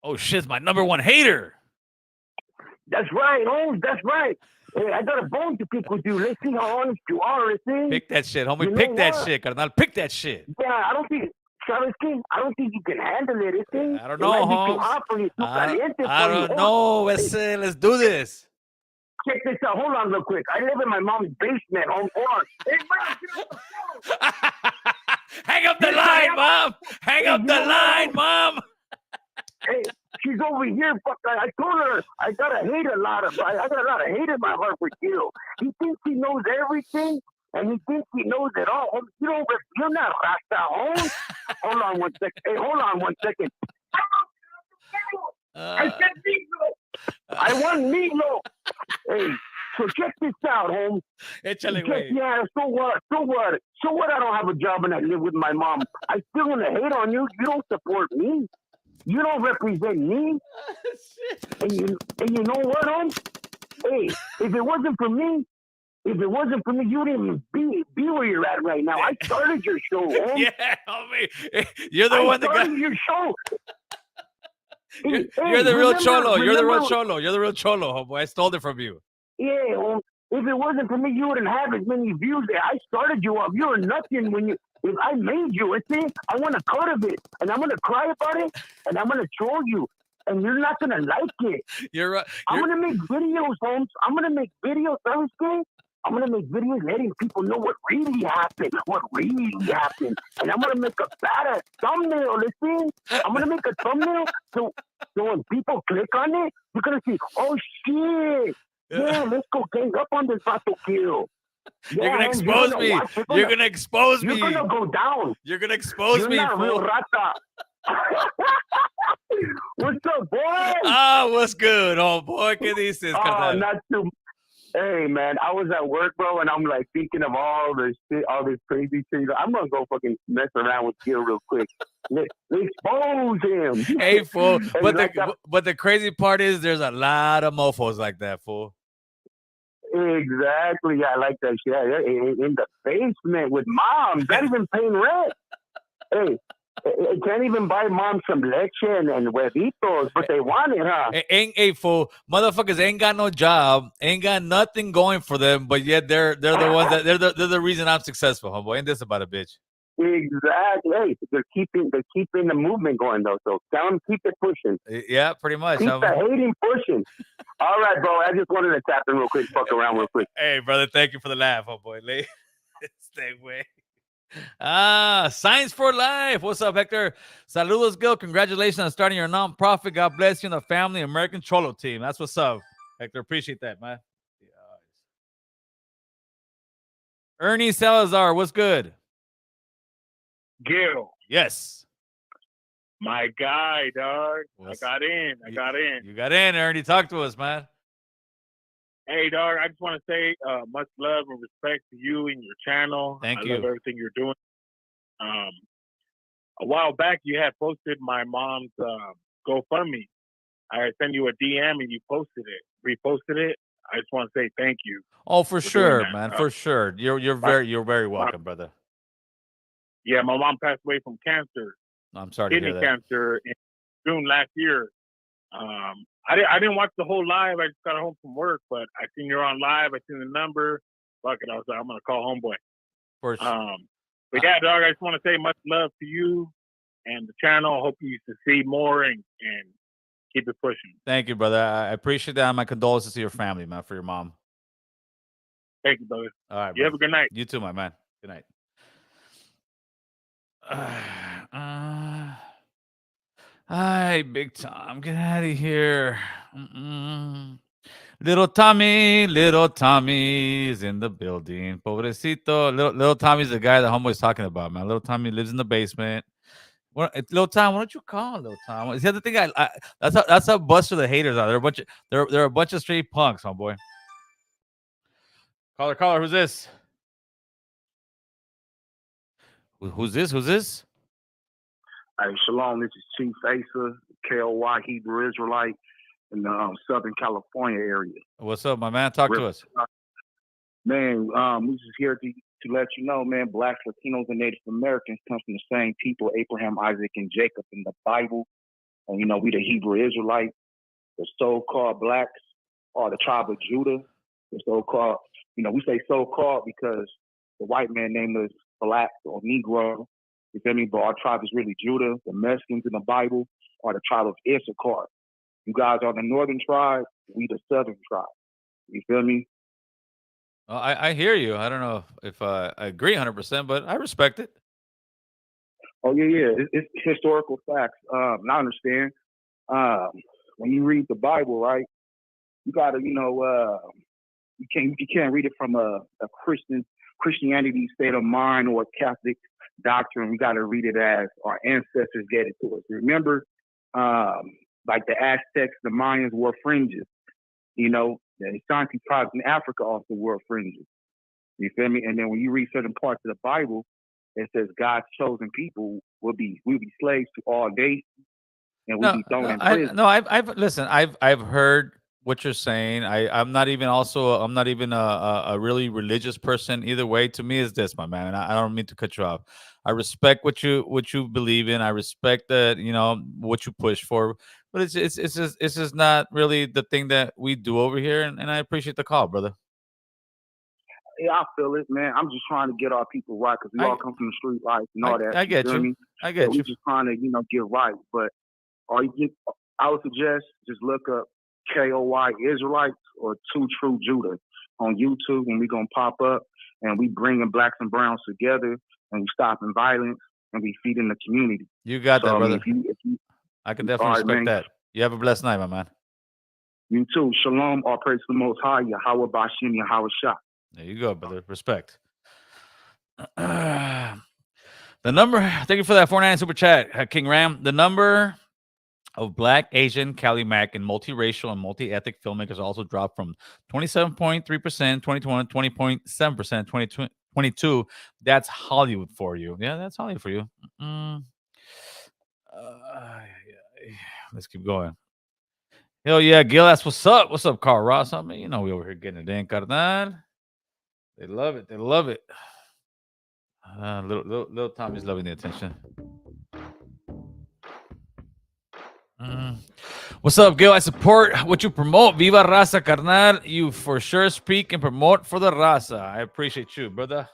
Oh shit, it's my number one hater. That's right, Holmes. That's right. Hey, I got a bone to pick with you. Let's see how honest you are. Pick that shit, homie. Pick that shit, carnal. Pick that shit. Yeah, I don't think, Charles King, I don't think you can handle it. I don't know, Holmes. I don't know. Let's do this. Check this out. Hold on real quick. I live in my mom's basement. Hold on. Hey, man, get off the phone. Hang up the line, Mom. Hang up the line, Mom. Hey, she's over here. Fuck, I told her I got a lot of hate in my heart for you. He thinks he knows everything, and he thinks he knows it all. You're not Rasta, Holmes. Hold on one second. Hey, hold on one second. I said meatloaf. I want meatloaf. Hey, so check this out, Holmes. Yeah, so what? So what? So what? I don't have a job and I live with my mom. I still want to hate on you. You don't support me. You don't represent me. And you know what, Holmes? Hey, if it wasn't for me, you wouldn't even be where you're at right now. I started your show, Holmes. Yeah, homie. You're the one that got your show. You're the real cholo. You're the real cholo. You're the real cholo, homeboy. I stole it from you. Yeah, Holmes. If it wasn't for me, you wouldn't have as many views. I started you up. You were nothing when you. If I made you, I want a cut of it, and I'm gonna cry about it, and I'm gonna troll you, and you're not gonna like it. You're right. I'm gonna make videos, Holmes. I'm gonna make videos, Thursday. I'm gonna make videos letting people know what really happened, and I'm gonna make a badass thumbnail. Listen, I'm gonna make a thumbnail so when people click on it, you're gonna see, oh shit, yeah, let's go gang up on this Vato kill. Yeah, you're gonna expose me. You're gonna expose me. You're gonna go down. You're gonna expose me. You're not real rata. What's up, boy? Ah, what's good, oh boy? ¿Qué dices, carnal? Not too. Hey man, I was at work, bro, and I'm like thinking of all this shit, all this crazy shit. I'm gonna go fucking mess around with Gil real quick. Let's expose him. Hey, fool. But the crazy part is there's a lot of mofos like that, fool. Exactly. I like that shit. In the basement with mom. Not even paying rent. Hey, I can't even buy mom some leche and huevitos, but they want it, huh? Hey, fool. Motherfuckers ain't got no job, ain't got nothing going for them, but yet they're the ones that they're the reason I'm successful, homeboy. Ain't this about a bitch? Exactly. Hey, they're keeping the movement going though. So tell them keep it pushing. Yeah, pretty much. Keep the hating pushing. All right, bro. I just wanted to tap in real quick, fuck around real quick. Hey, brother, thank you for the laugh, homeboy. Stay away. Science for Life. What's up, Hector? Saludos, Gil. Congratulations on starting your nonprofit. God bless you and the family, American Cholo team. That's what's up, Hector. Appreciate that, man. Ernie Salazar, what's good? Gil. Yes. My guy, dog. I got in. You got in, Ernie. Talk to us, man. Hey, dog. I just want to say much love and respect to you and your channel. Thank you. I love everything you're doing. A while back, you had posted my mom's GoFundMe. I sent you a DM and you reposted it. I just want to say thank you. Oh, for sure, man. For sure. You're very welcome, brother. Yeah, my mom passed away from cancer. I'm sorry to hear that. Kidney cancer in June last year. I didn't watch the whole live. I just got home from work, but I seen you're on live. I seen the number. Fuck it. I was like, I'm gonna call homeboy. For sure. But yeah, dog. I just want to say much love to you and the channel. I hope you succeed more and keep it pushing. Thank you, brother. I appreciate that. My condolences to your family, man, for your mom. Thank you, brother. All right. You have a good night. You too, my man. Good night. Hi, big Tom. Get out of here. Little Tommy is in the building. Pobrecito. Little Tommy's the guy that homeboy's talking about, man. Little Tommy lives in the basement. Little Tom, why don't you call Little Tom? See, the other thing, that's how Buster the haters are. They're a bunch of they're a bunch of straight punks, homeboy. Caller, who's this? Who's this? Who's this? Hey, shalom. This is Chief Asa, KOY Hebrew Israelite in the Southern California area. What's up, my man? Talk to us. Man, we just here to let you know, man, blacks, Latinos, and Native Americans come from the same people, Abraham, Isaac, and Jacob in the Bible. And, you know, we the Hebrew Israelite. The so-called blacks are the tribe of Judah. The so-called, you know, we say so-called because the white man named us black or Negro. You feel me? But our tribe is really Judah. The Mexicans in the Bible are the tribe of Issachar. You guys are the northern tribe. We the southern tribe. You feel me? I hear you. I don't know if I agree 100%, but I respect it. Oh yeah. It's historical facts. I understand. When you read the Bible, right? You gotta, you know, you can't read it from a Christianity state of mind or a Catholic doctrine. We gotta read it as our ancestors gave it to us. Remember, like the Aztecs, the Mayans wore fringes. You know, the Ashanti tribes in Africa also wore fringes. You feel me? And then when you read certain parts of the Bible, it says God's chosen people will be slaves to all nations, and we'll be thrown in prison. I've heard what you're saying. I'm not even a really religious person either way. To me, is this, my man, and I don't mean to cut you off. I respect what you believe in. I respect that, you know, what you push for, but it's just not really the thing that we do over here. And I appreciate the call, brother. Yeah, I feel it, man. I'm just trying to get our people right because we all come from the street life and all that. I get you. I get you. We're just trying to, you know, get right. But I would suggest just look up KOY Israelites or Two True Judah on YouTube, and we're gonna pop up, and we bringing blacks and browns together, and we stopping violence, and we feeding the community. You got that, brother. If you, I can definitely respect that. You have a blessed night, my man. You too. Shalom. All praise to the Most High. Yahweh Bashim. Yahweh Shah. There you go, brother. Respect. The number, thank you for that 4.99 super chat, King Ram. The number of Black, Asian, Cali Mac, and multiracial and multi-ethnic filmmakers also dropped from 27.3% 2021 to 20.7% 2022. That's Hollywood for you. Yeah, that's Hollywood for you. Let's keep going. Hell yeah, Gil, that's what's up. What's up, Carl Ross? I mean, you know we over here getting it in, carnal. They love it. They love it. Little Tommy's loving the attention. What's up, Gil? I support what you promote. Viva Raza, carnal. You for sure speak and promote for the Raza. I appreciate you, brother.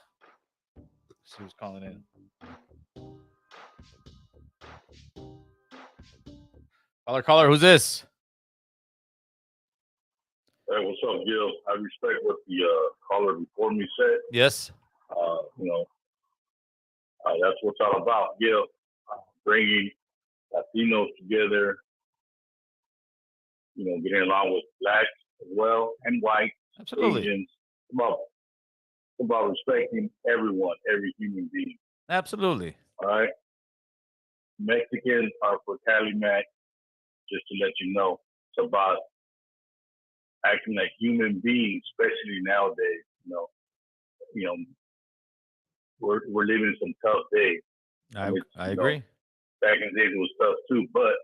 Let's see who's calling in. Caller, who's this? Hey, what's up, Gil? I respect what the caller before me said. Yes. You know, that's what it's all about, Gil. Bringing Latinos together, you know, getting along with blacks as well and whites, absolutely. Asians. It's about respecting everyone, every human being. Absolutely. All right. Mexicans are for Cali Mac, just to let you know. It's about acting like human beings, especially nowadays. You know, we're living some tough days. I agree. Back in the days it was tough too, but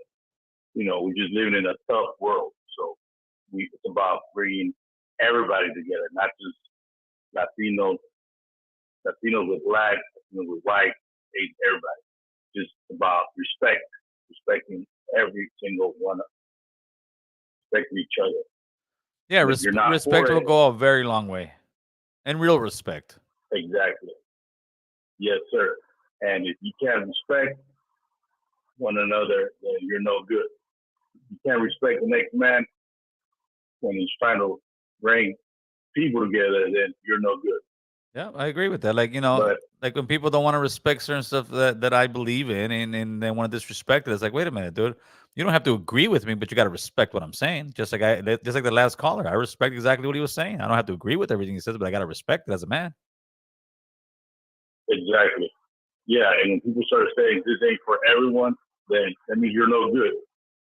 you know, we're just living in a tough world. So it's about bringing everybody together, not just Latinos with black, Latinos with white, everybody. Just about respecting every single one, respecting each other. Yeah, respect will go a very long way. And real respect. Exactly. Yes, sir. And if you can't respect one another, then you're no good. You can't respect the next man when he's trying to bring people together, then you're no good. Yeah, I agree with that. Like, But like when people don't want to respect certain stuff that I believe in, and they want to disrespect it, it's like, wait a minute, dude. You don't have to agree with me, but you got to respect what I'm saying. Just like the last caller, I respect exactly what he was saying. I don't have to agree with everything he says, but I got to respect it as a man. exactly. Yeah, and when people start saying this ain't for everyone, then that means you're no good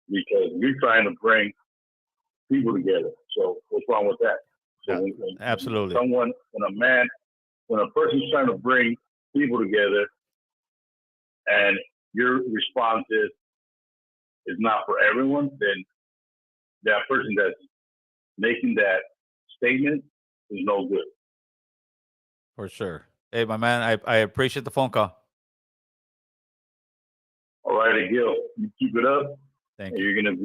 because you're trying to bring people together. So what's wrong with that? So Absolutely. When a person's trying to bring people together, and your response is not for everyone, then that person that's making that statement is no good. For sure. Hey, my man, I appreciate the phone call. All right, Gil, you keep it up. Thank you. You're gonna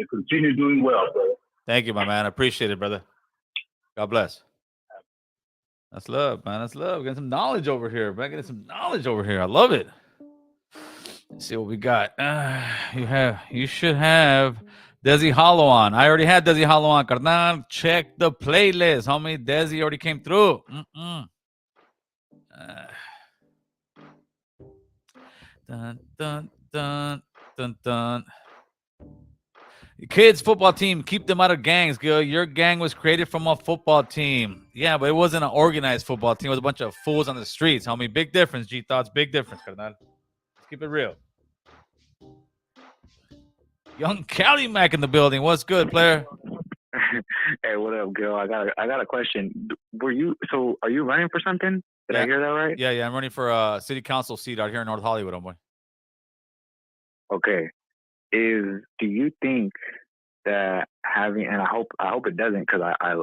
continue doing well, brother. Thank you, my man. I appreciate it, brother. God bless. That's love, man. That's love. Getting some knowledge over here, man. Getting some knowledge over here. I love it. Let's see what we got. You should have Desi Hollow on. I already had Desi Hollow on. Carnal, check the playlist, homie. Desi already came through. Dun, dun, dun, dun, dun. Kids football team, keep them out of gangs, Gil. Your gang was created from a football team. Yeah, but it wasn't an organized football team. It was a bunch of fools on the streets, homie. Big difference, G-Thoughts. Big difference, carnal. Let's keep it real. Young Cali Mac in the building. What's good, player? Hey, what up, Gil? I got a question. Are you running for something? Did I hear that right? Yeah. I'm running for a city council seat out here in North Hollywood, homeboy. Okay. Do you think that having, and I hope it doesn't, because I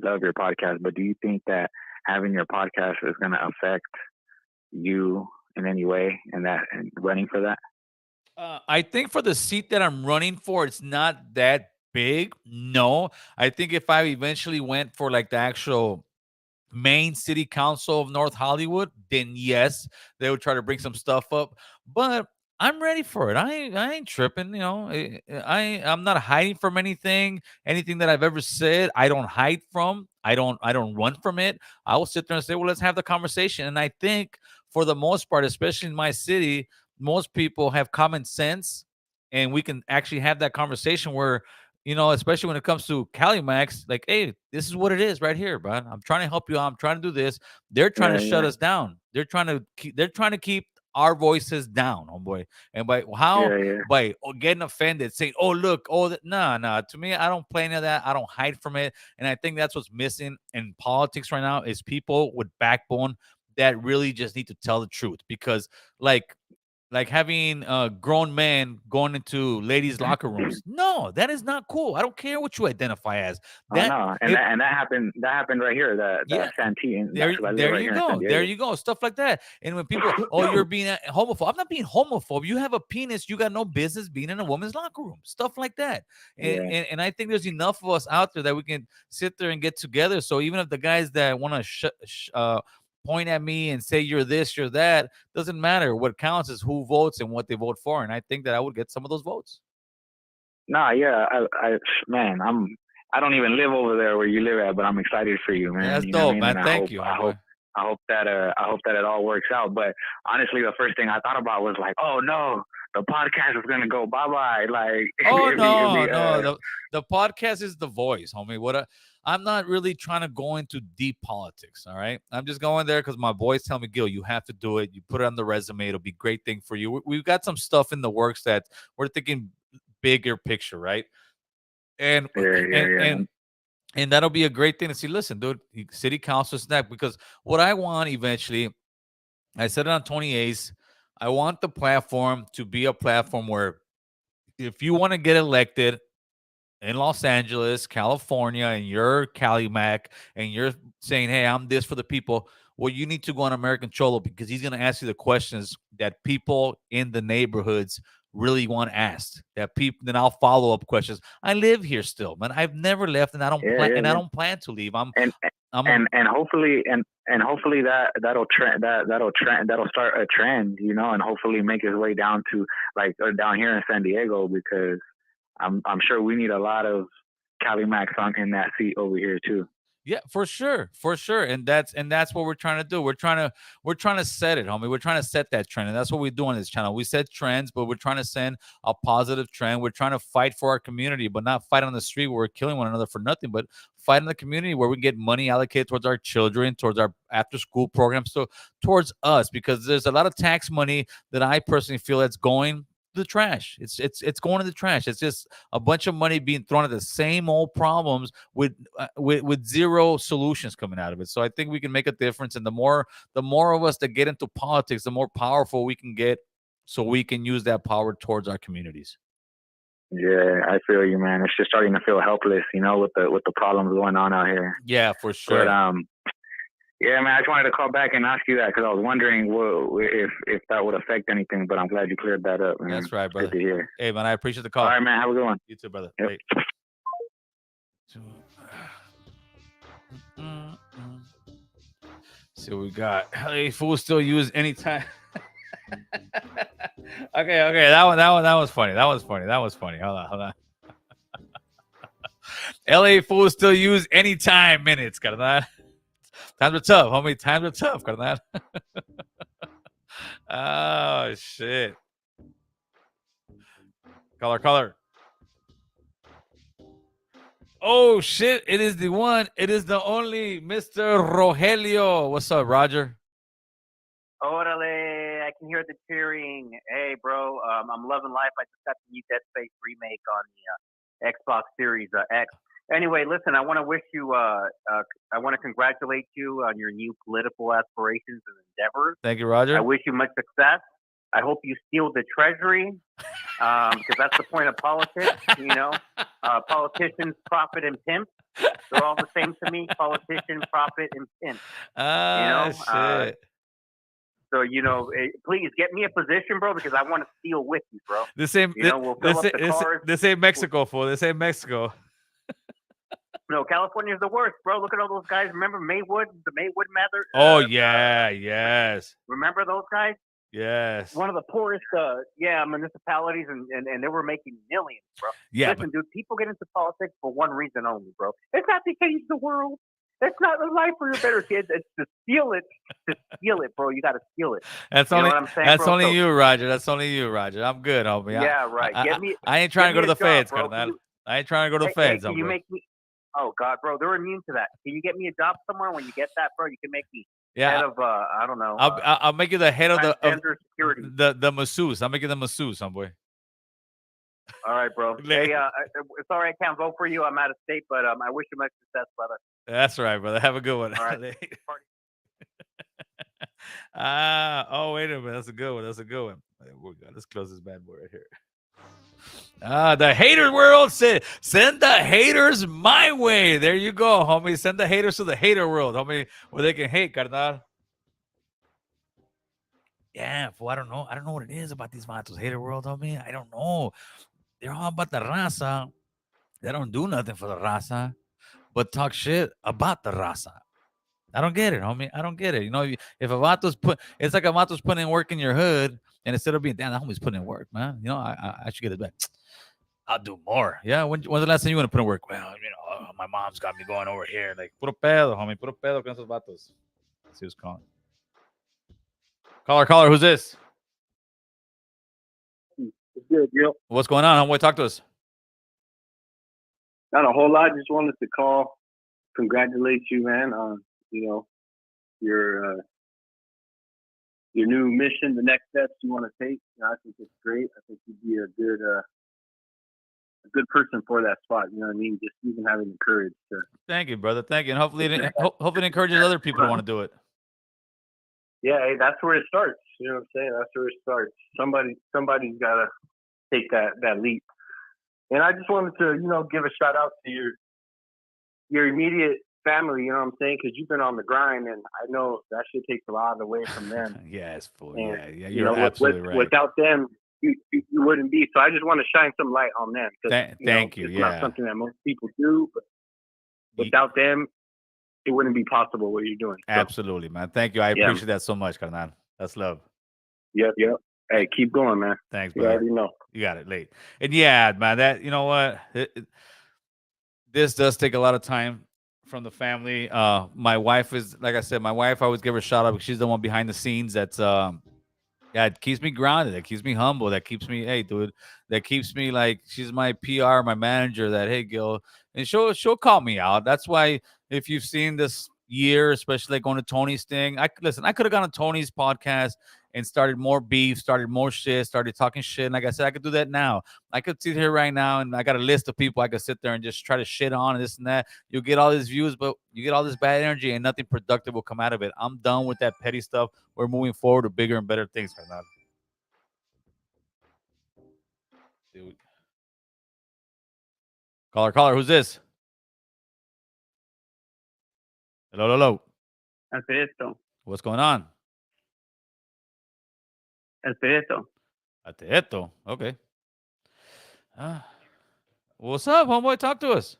love your podcast, but do you think that having your podcast is going to affect you in any way and running for that? I think for the seat that I'm running for, it's not that big. No, I think if I eventually went for like the actual main city council of North Hollywood, then yes, they would try to bring some stuff up. But I'm ready for it. I ain't tripping. I'm not hiding from anything. Anything that I've ever said, I don't hide from. I don't run from it. I will sit there and say, well, let's have the conversation. And I think for the most part, especially in my city, most people have common sense, and we can actually have that conversation where, especially when it comes to Cali Max, like, hey, this is what it is right here, bro. I'm trying to help you out. I'm trying to do this. They're trying to shut us down. They're trying to keep our voices down, homeboy. And by how? By getting offended, saying, oh, look, nah. To me, I don't play any of that. I don't hide from it. And I think that's what's missing in politics right now is people with backbone that really just need to tell the truth. Because like having grown men going into ladies' locker rooms. No, that is not cool. I don't care what you identify as. That happened right here. That Santee. There you go. Stuff like that. And when people, you're being homophobe. I'm not being homophobe. You have a penis. You got no business being in a woman's locker room. Stuff like that. And I think there's enough of us out there that we can sit there and get together. So even if the guys that want to point at me and say you're this, you're that, doesn't matter. What counts is who votes and what they vote for. And I think that I would get some of those votes. Nah, yeah, I don't even live over there where you live at, but I'm excited for you, man. That's dope, man. Thank you. I hope that it all works out. But honestly, the first thing I thought about was like, oh no, the podcast is gonna go bye-bye. Like, no. The podcast is the voice, homie. I'm not really trying to go into deep politics. All right, I'm just going there because my boys tell me, Gil, you have to do it. You put it on the resume. It'll be a great thing for you. We've got some stuff in the works that we're thinking bigger picture, right? And that'll be a great thing to see. Listen, dude, city council snack, because what I want eventually, I said it on 28th, I want the platform to be a platform where if you want to get elected in Los Angeles, California, and you're Cali Mac, and you're saying, hey, I'm this for the people, well, you need to go on American Cholo, because he's going to ask you the questions that people in the neighborhoods really want asked. Then I'll follow up questions. I live here still, man. I've never left, and I don't I don't plan to leave. Hopefully that'll start a trend, and hopefully make its way down to down here in San Diego, because I'm sure we need a lot of Cali Max on in that seat over here too. Yeah, for sure, and that's what we're trying to do. We're trying to set it, homie. We're trying to set that trend, and that's what we do on this channel. We set trends, but we're trying to send a positive trend. We're trying to fight for our community, but not fight on the street where we're killing one another for nothing, but fight in the community where we get money allocated towards our children, towards our after-school programs, so towards us, because there's a lot of tax money that I personally feel that's going the trash. It's going to the trash. It's just a bunch of money being thrown at the same old problems with zero solutions coming out of it. So I think we can make a difference, and the more of us that get into politics, the more powerful we can get, so we can use that power towards our communities. Yeah, I feel you, man. It's just starting to feel helpless, you know, with the problems going on out here. Yeah, for sure. But yeah, man, I just wanted to call back and ask you that because I was wondering if that would affect anything, but I'm glad you cleared that up, man. That's right, brother. Good to hear. Hey, man, I appreciate the call. All right, man. Have a good one. You too, brother. Yep. See what we got. Hey, fools still use anytime. Okay. That was funny. That was funny. Hold on. LA fools still use anytime minutes, carnal. Times are tough, homie. Times are tough, carnal. Oh, shit. Caller. Oh, shit. It is the one. It is the only Mr. Rogelio. What's up, Roger? Orale, I can hear the cheering. Hey, bro, I'm loving life. I just got the new Dead Space remake on the Xbox Series X. Anyway, listen, I want to wish you, I want to congratulate you on your new political aspirations and endeavors. Thank you, Roger. I wish you much success. I hope you steal the treasury, because that's the point of politics, you know. Politicians, prophet, and pimp. They're all the same to me. Politician, prophet, and pimp. Shit. So, you know, please get me a position, bro, because I want to steal with you, bro. This ain't Mexico, fool. This ain't Mexico. No, California's the worst, bro. Look at all those guys. Remember Maywood, the Maywood Mather? Oh, yeah, yes. Remember those guys? Yes. One of the poorest, municipalities, and they were making millions, bro. Yeah. Listen, dude, people get into politics for one reason only, bro. It's not to change the world. It's not a life for your better kids. It's to steal it. To steal it, bro. You got to steal it. That's you only. Know what I'm saying, that's bro? only you, Roger. That's only you, Roger. I'm good, homie. Yeah, right. I ain't trying to go to the feds, bro. I ain't trying to go to the feds. Can you make me? Oh God, bro, they're immune to that. Can you get me a job somewhere? When you get that, bro, you can make me head of I don't know. I'll make you the head of security. The masseuse. I'll make you the masseuse, homeboy. All right, bro. Hey, sorry I can't vote for you. I'm out of state, but I wish you much success, brother. That's right, brother. Have a good one. All right. Oh, wait a minute. That's a good one. Let's close this bad boy right here. The hater world said, send the haters my way. There you go, homie. Send the haters to the hater world, homie, where they can hate, carnal. Yeah, fool, I don't know what it is about these vatos. Hater world, homie. I don't know. They're all about the raza. They don't do nothing for the raza, but talk shit about the raza. I don't get it, homie. I don't get it. You know, if a vato's it's like a vato's putting in work in your hood, and instead of being, damn, that homie's putting in work, man. You know, I should get it back. I'll do more. Yeah. When's the last time you want to put in work? Well, you know, my mom's got me going over here. Like, puro pedo, homie. Puro pedo con esos vatos. Let's see who's calling. Caller. Who's this? It's good, Gil. What's going on, homeboy? Talk to us. Not a whole lot. Just wanted to call, congratulate you, man, on your new mission, the next steps you want to take. I think it's great. I think you'd be a good person for that spot. You know what I mean? Just even having the courage to. Thank you, brother. Thank you, and hopefully it encourages other people to want to do it. Yeah, hey, that's where it starts. You know what I'm saying? That's where it starts. Somebody's got to take that leap. And I just wanted to, give a shout out to your immediate family. You know what I'm saying? Because you've been on the grind, and I know that shit takes a lot away from them. Yes, fool. And, Yeah. You're absolutely right. Without them, you wouldn't be. So I just want to shine some light on them. Thank you. It's not something that most people do, but without them, it wouldn't be possible what you're doing. So, absolutely, man. Thank you. I appreciate that so much, carnal. That's love. Yep. Hey, keep going, man. Thanks, you brother. already know. You got it late. And yeah, man, that, you know what? this does take a lot of time from the family. My wife is, like I said, my wife, I always give her a shout out because she's the one behind the scenes that's yeah, it keeps me grounded. That keeps me humble. That keeps me, hey, dude. That keeps me like she's my PR, my manager. That hey, Gil, and she'll call me out. That's why if you've seen this year, especially like going to Tony's thing, I listen. I could have gone on Tony's podcast and started more beef, started more shit, started talking shit. And like I said, I could do that now. I could sit here right now and I got a list of people I could sit there and just try to shit on and this and that. You'll get all these views, but you get all this bad energy and nothing productive will come out of it. I'm done with that petty stuff. We're moving forward to bigger and better things right now. Dude. Caller, who's this? Hello. Alfredo. What's going on? Alfredo. Okay. What's up, homeboy? Talk to us.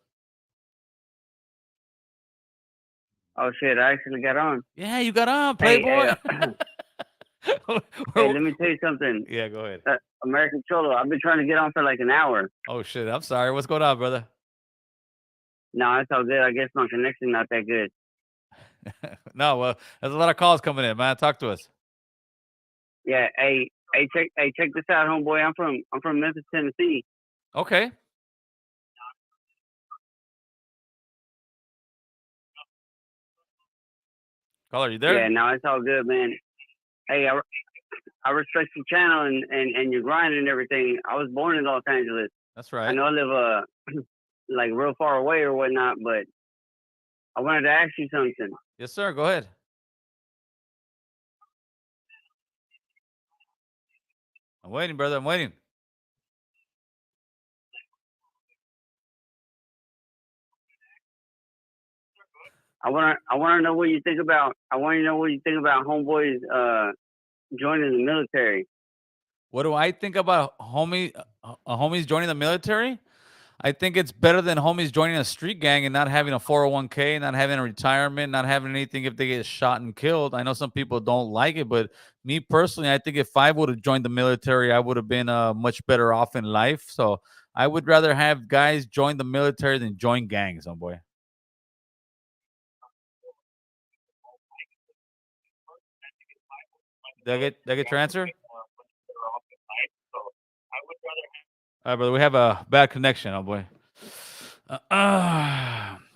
Oh shit! I actually got on. Yeah, you got on, Playboy. Hey, let me tell you something. Yeah, go ahead. American Cholo, I've been trying to get on for like an hour. Oh shit! I'm sorry. What's going on, brother? No, it's all good. I guess my connection not that good. No, well, there's a lot of calls coming in, man. Talk to us. Yeah, check this out, homeboy. I'm from Memphis, Tennessee. Okay. Caller, you there? Yeah, no, it's all good, man. Hey, I respect your channel and your grind and everything. I was born in Los Angeles. That's right. I know I live like real far away or whatnot, but I wanted to ask you something. Yes, sir. Go ahead. I'm waiting, brother. I'm waiting. I want to know what you think about. I want to know what you think about homeboys joining the military. What do I think about homies joining the military? I think it's better than homies joining a street gang and not having a 401k, not having a retirement, not having anything if they get shot and killed. I know some people don't like it, but me personally, I think if I would have joined the military, I would have been much better off in life. So I would rather have guys join the military than join gangs, homeboy. Did I get your answer? All right, brother. We have a bad connection, oh boy.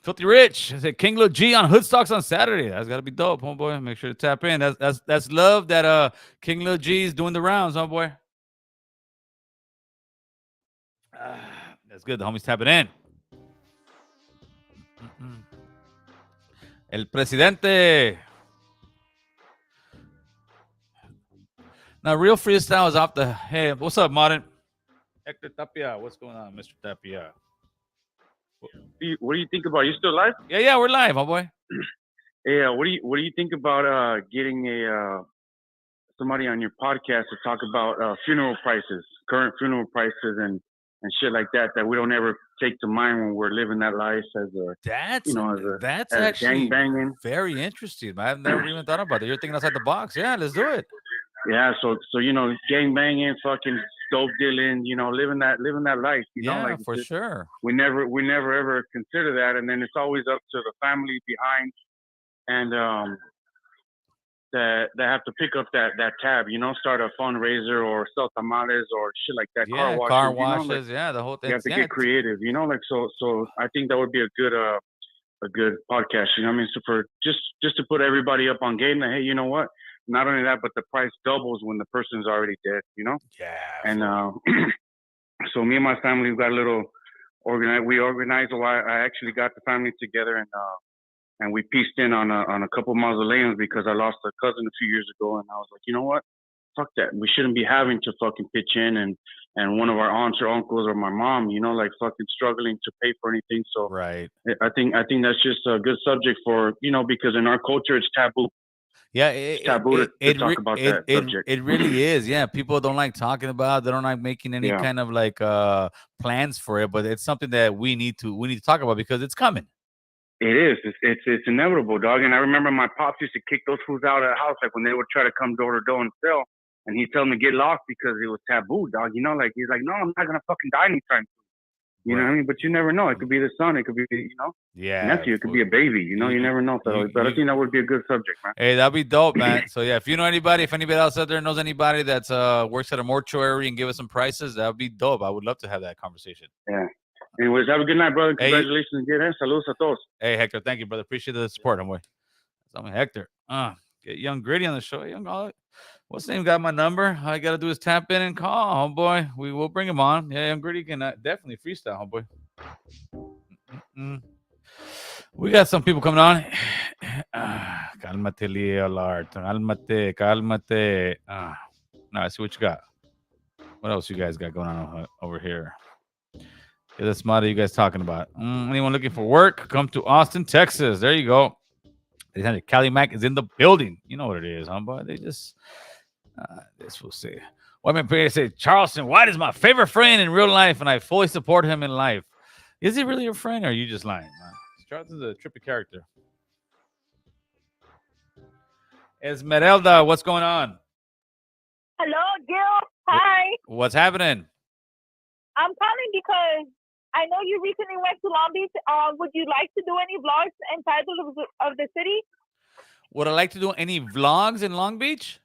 Filthy Rich. I said King Lil G on Hoodstocks on Saturday. That's gotta be dope, homeboy. Make sure to tap in. That's love that King Lil G is doing the rounds, homeboy. That's good. The homies tapping in. El presidente. Now, real freestyle is off the. Hey, what's up, Martin? Hector Tapia. What's going on, Mr. Tapia? What do you think about? You still live? Yeah, we're live, homeboy. Yeah. What do you think about getting somebody on your podcast to talk about funeral prices, current funeral prices, and shit like that we don't ever take to mind when we're living that life as a that's as actually gang banging. Very interesting. I've never even thought about it. You're thinking outside the box. Yeah, let's do it. Yeah, so gang banging, fucking dope dealing, living that life. Yeah, for sure. We never ever consider that, and then it's always up to the family behind, and that have to pick up that tab, start a fundraiser or sell tamales or shit like that. Yeah, car washes. Yeah, the whole thing. You have to get creative, so I think that would be a good podcast. You know what I mean? So for just to put everybody up on game that, hey, you know what? Not only that, but the price doubles when the person's already dead, Yeah. And so me and my family, we've got a little organized. We organized a while. I actually got the family together and we pieced in on a couple mausoleums because I lost a cousin a few years ago, and I was like, you know what? Fuck that. We shouldn't be having to fucking pitch in and one of our aunts or uncles or my mom, like fucking struggling to pay for anything. So right. I think that's just a good subject for, because in our culture it's taboo. Yeah, it's taboo to talk about that subject. It really is. Yeah, people don't like talking about. They don't like making any kind of like plans for it. But it's something that we need to talk about because it's coming. It is. It's inevitable, dog. And I remember my pops used to kick those fools out of the house, like when they would try to come door to door and sell. And he'd tell them to get lost because it was taboo, dog. He's like, no, I'm not gonna fucking die anytime soon. You know what I mean? But you never know. It could be the son. It could be, nephew. It could be a baby. You never know. But I think that would be a good subject, man. Hey, that'd be dope, man. So yeah, if you know anybody, if anybody else out there knows anybody that's works at a mortuary and give us some prices, that would be dope. I would love to have that conversation. Yeah. Anyways, have a good night, brother. Congratulations again. Saludos a todos. Hey, Hector, thank you, brother. Appreciate the support, homeboy. I'm Hector. Get Young Gritty on the show. What's his name? Got my number. All I got to do is tap in and call, homeboy. We will bring him on. Yeah, Young Gritty can definitely freestyle, homeboy. We got some people coming on. Cálmate, Leolard. Cálmate. Now, I see what you got. What else you guys got going on over here? Get this model you guys talking about. Anyone looking for work? Come to Austin, Texas. There you go. Cali Mac is in the building. You know what it is, homeboy. They just... this we'll see. Women pray say Charleston White is my favorite friend in real life, and I fully support him in life. Is he really your friend, or are you just lying? Charleston's a trippy character. Esmeralda, what's going on? Hello, Gil. Hi. What's happening? I'm calling because I know you recently went to Long Beach. Would you like to do any vlogs inside of the city? Would I like to do any vlogs in Long Beach?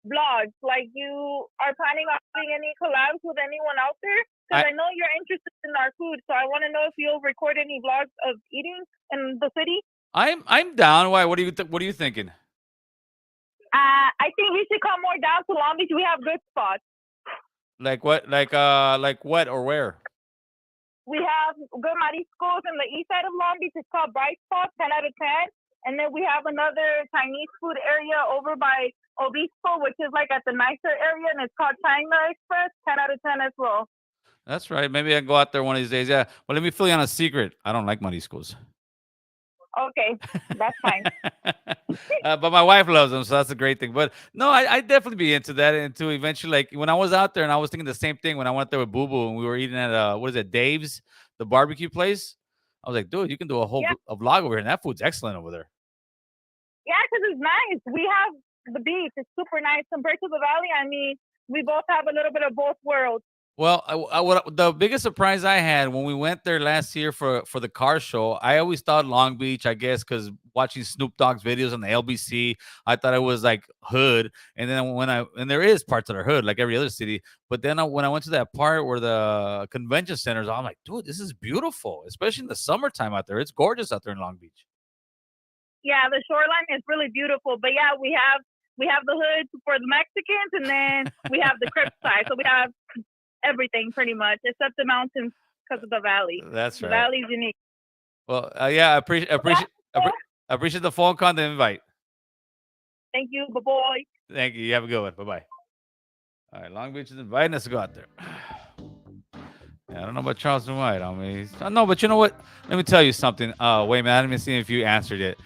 Vlogs, like you are planning on doing any collabs with anyone out there? Because I know you're interested in our food, so I want to know if you'll record any vlogs of eating in the city. I'm down. Why? What are you thinking? I think you should come more down to Long Beach. We have good spots. Like what? Like what or where? We have good mariscos in the east side of Long Beach. It's called Bright Spot, 10 out of 10. And then we have another Chinese food area over by Obispo, which is like at the nicer area, and it's called China Express, 10 out of 10 as well. That's right. Maybe I can go out there one of these days. Yeah. Well, let me fill you on a secret. I don't like mariscos. Okay, that's fine. But my wife loves them, so that's a great thing. But no, I'd definitely be into that. And to eventually, like when I was out there, and I was thinking the same thing when I went there with Boo Boo, and we were eating at what is it, Dave's, the barbecue place. I was like, dude, you can do a whole a vlog over here, and that food's excellent over there. Yeah, because it's nice. We have the beach. It's super nice compared to the valley. I mean, we both have a little bit of both worlds. Well, the biggest surprise I had when we went there last year for the car show, I always thought Long Beach, I guess, because watching Snoop Dogg's videos on the LBC, I thought it was like hood. And then and there is parts that are hood, like every other city. But then when I went to that part where the convention centers, I'm like, dude, this is beautiful, especially in the summertime out there. It's gorgeous out there in Long Beach. Yeah, the shoreline is really beautiful. But yeah, we have the hood for the Mexicans, and then we have the Crip side. So we have everything pretty much, except the mountains because of the valley. That's right. The valley's unique. Well, yeah, I appreciate the phone call and the invite. Thank you, boy. Thank you. You have a good one. Bye-bye. All right, Long Beach is inviting us to go out there. Yeah, I don't know about Charleston White. I mean, no, but you know what? Let me tell you something. Wait, man, I didn't even see if you answered it.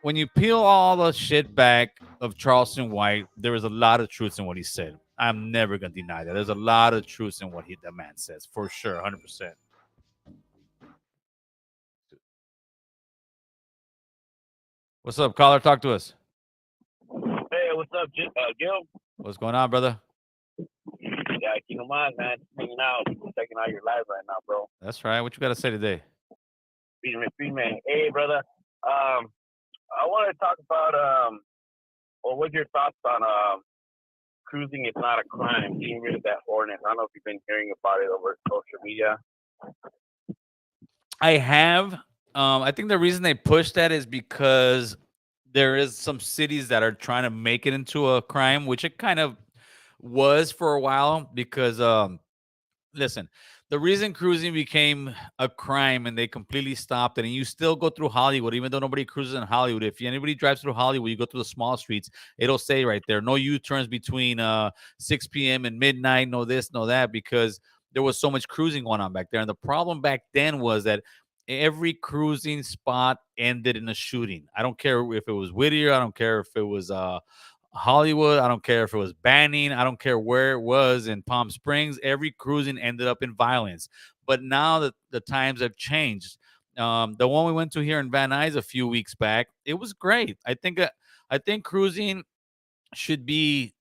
When you peel all the shit back of Charleston White, there was a lot of truth in what he said. I'm never going to deny that. There's a lot of truth in what that man says, for sure, 100%. What's up, caller? Talk to us. Hey, what's up, Gil? What's going on, brother? Yeah, keep in mind, man. Hanging out, checking out your live right now, bro. That's right. What you got to say today? Free man. Hey, brother. I want to talk about what's your thoughts on cruising is not a crime, getting rid of that ordinance? I don't know if you've been hearing about it over social media. I have. I think the reason they push that is because there is some cities that are trying to make it into a crime, which it kind of was for a while because listen, the reason cruising became a crime and they completely stopped it, and you still go through Hollywood, even though nobody cruises in Hollywood. If anybody drives through Hollywood, you go through the small streets, it'll say right there, no U-turns between 6 p.m. and midnight, no this, no that, because there was so much cruising going on back there. And the problem back then was that every cruising spot ended in a shooting. I don't care if it was Whittier. I don't care if it was Hollywood. I don't care if it was Banning. I don't care where it was in Palm Springs. Every cruising ended up in violence. But now that the times have changed, the one we went to here in Van Nuys a few weeks back, it was great. I think cruising should be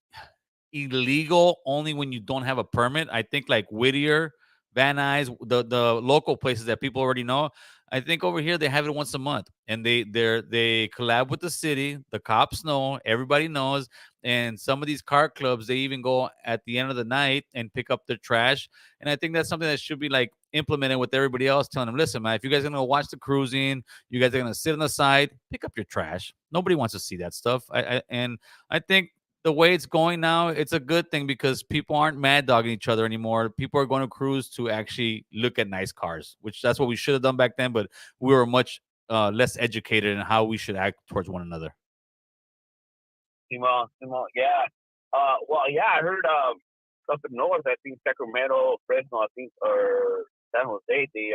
illegal only when you don't have a permit. I think like Whittier, Van Nuys, the local places that people already know. I think over here they have it once a month, and they collab with the city. The cops know, everybody knows, and some of these car clubs they even go at the end of the night and pick up their trash. And I think that's something that should be like implemented with everybody else, telling them, listen, man, if you guys are gonna watch the cruising, you guys are gonna sit on the side, pick up your trash. Nobody wants to see that stuff. And I think the way it's going now, it's a good thing because people aren't mad dogging each other anymore. People are going to cruise to actually look at nice cars, which that's what we should have done back then. But we were much less educated in how we should act towards one another. Simon, yeah. Well, yeah, I heard up in north, I think Sacramento, Fresno, I think, or San Jose, they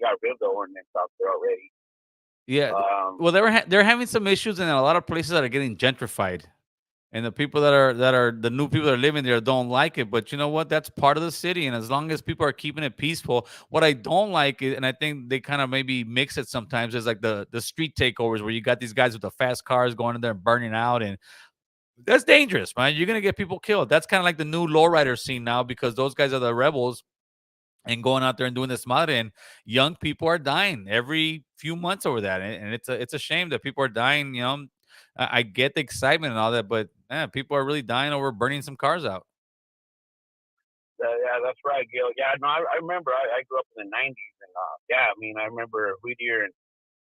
got rid of the ordinance out there already. Yeah. Well, they're having some issues in a lot of places that are getting gentrified. And the people that are the new people that are living there don't like it. But you know what? That's part of the city. And as long as people are keeping it peaceful, what I don't like is, and I think they kind of maybe mix it sometimes, is like the street takeovers where you got these guys with the fast cars going in there and burning out, and that's dangerous, man. You're gonna get people killed. That's kind of like the new lowrider scene now because those guys are the rebels and going out there and doing this mud, and young people are dying every few months over that, and it's a shame that people are dying. You know, I get the excitement and all that, but man, people are really dying over burning some cars out. Yeah, that's right, Gil. Yeah, no, I remember. I grew up in the '90s, and yeah, I mean, I remember Whittier and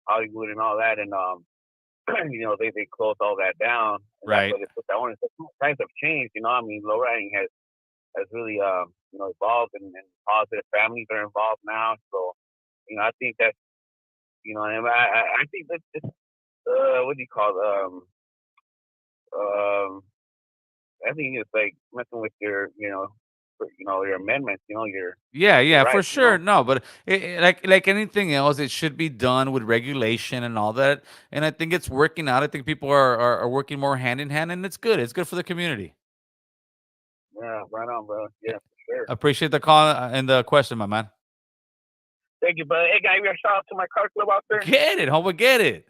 Hollywood and all that, and you know, they closed all that down. And Right. That's why they put that on. Times have changed, you know. I mean, lowriding has really you know, evolved, and positive families are involved now. So, you know, I think that, you know, and I think that it's what do you call it? I think it's like messing with your, you know, your amendments, you know, Yeah, your yeah, for rights, you know. sure. No, but like anything else, it should be done with regulation and all that. And I think it's working out. I think people are working more hand in hand, and it's good. It's good for the community. Yeah, right on, bro. Yeah, for sure. Appreciate the call and the question, my man. Thank you, brother. Hey, guy, you got a shout out to my car club out there? Get it, homie, get it.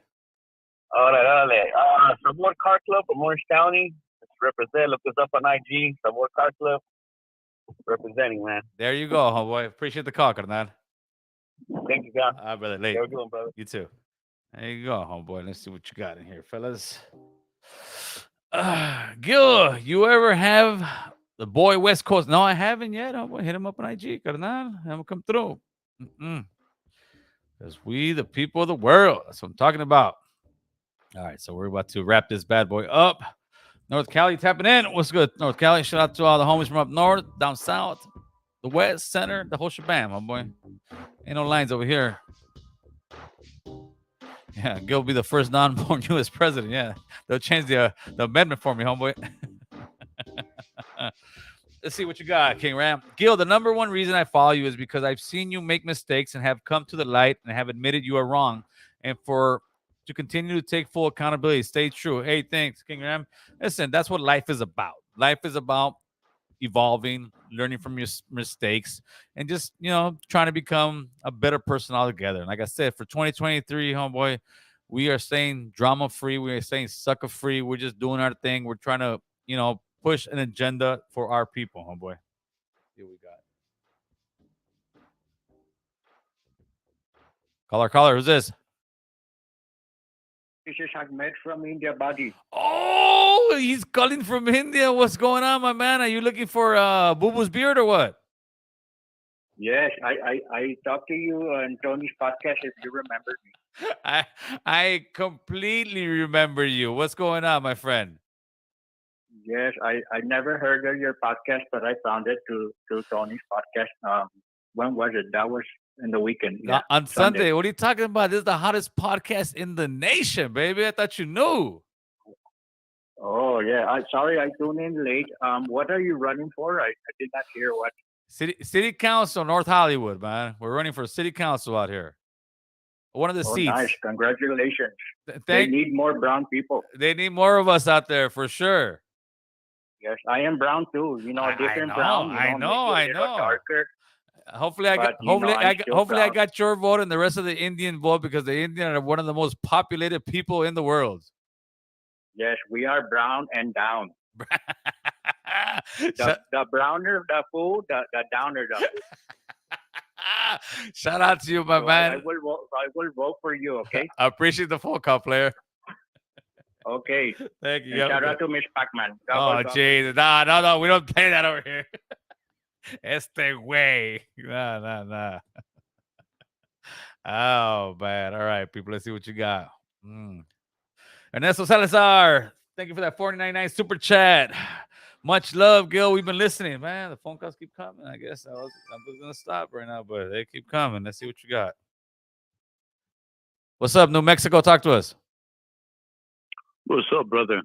Órale. Sabor Car Club from Orange County. Represent. Look us up on IG. Sabor Car Club. Representing, man. There you go, homeboy. Appreciate the call, carnal. Thank you, God. All right, brother. Late. Have a good one, brother. You too. There you go, homeboy. Let's see what you got in here, fellas. Gil, you ever have the boy West Coast? No, I haven't yet. I'm gonna hit him up on IG, carnal. Have him come through. Because we, the people of the world, that's what I'm talking about. All right, so we're about to wrap this bad boy up. North Cali tapping in. What's good, North Cali? Shout out to all the homies from up north, down south, the west, center, the whole shebang, homeboy. Ain't no lines over here. Yeah, Gil will be the first non-born U.S. president. Yeah, they'll change the amendment for me, homeboy. Let's see what you got, King Ram. Gil, the number one reason I follow you is because I've seen you make mistakes and have come to the light and have admitted you are wrong. And to continue to take full accountability, stay true. Hey, thanks, King Ram. Listen, that's what life is about. Life is about evolving, learning from your mistakes, and just, trying to become a better person altogether. And like I said, for 2023, homeboy, we are staying drama free. We are staying sucker free. We're just doing our thing. We're trying to, push an agenda for our people, homeboy. Here we got. Caller, who's this? This is Ahmed from India, buddy. Oh, he's calling from India. What's going on, my man? Are you looking for Boo Boo's beard or what? Yes, I talked to you on Tony's podcast, if you remember me. I completely remember you. What's going on, my friend? Yes, I never heard of your podcast, but I found it through Tony's podcast. When was it? That was in the weekend. Yeah, on Sunday. What are you talking about? This is the hottest podcast in the nation, baby. I thought you knew. Oh, yeah. Sorry, I tuned in late. What are you running for? I did not hear what. City Council, North Hollywood, man. We're running for City Council out here. One of the seats. Nice. Congratulations. They need more brown people. They need more of us out there for sure. Yes, I am brown too. Different brown. I know. Darker. Hopefully I got your vote and the rest of the Indian vote, because the Indian are one of the most populated people in the world. Yes, we are brown and down. the browner the food, the downer the food. Shout out to you, my So man. I will vote for you. Okay. I appreciate the phone call, player. Okay. Thank you. And shout out to Miss Pacman. Oh, jeez. No. We don't play that over here. Este way. Nah. Oh, man. All right, people. Let's see what you got. Ernesto Salazar. Thank you for that $4.99 super chat. Much love, Gil. We've been listening, man. The phone calls keep coming. I guess I was going to stop right now, but they keep coming. Let's see what you got. What's up, New Mexico? Talk to us. What's up, brother?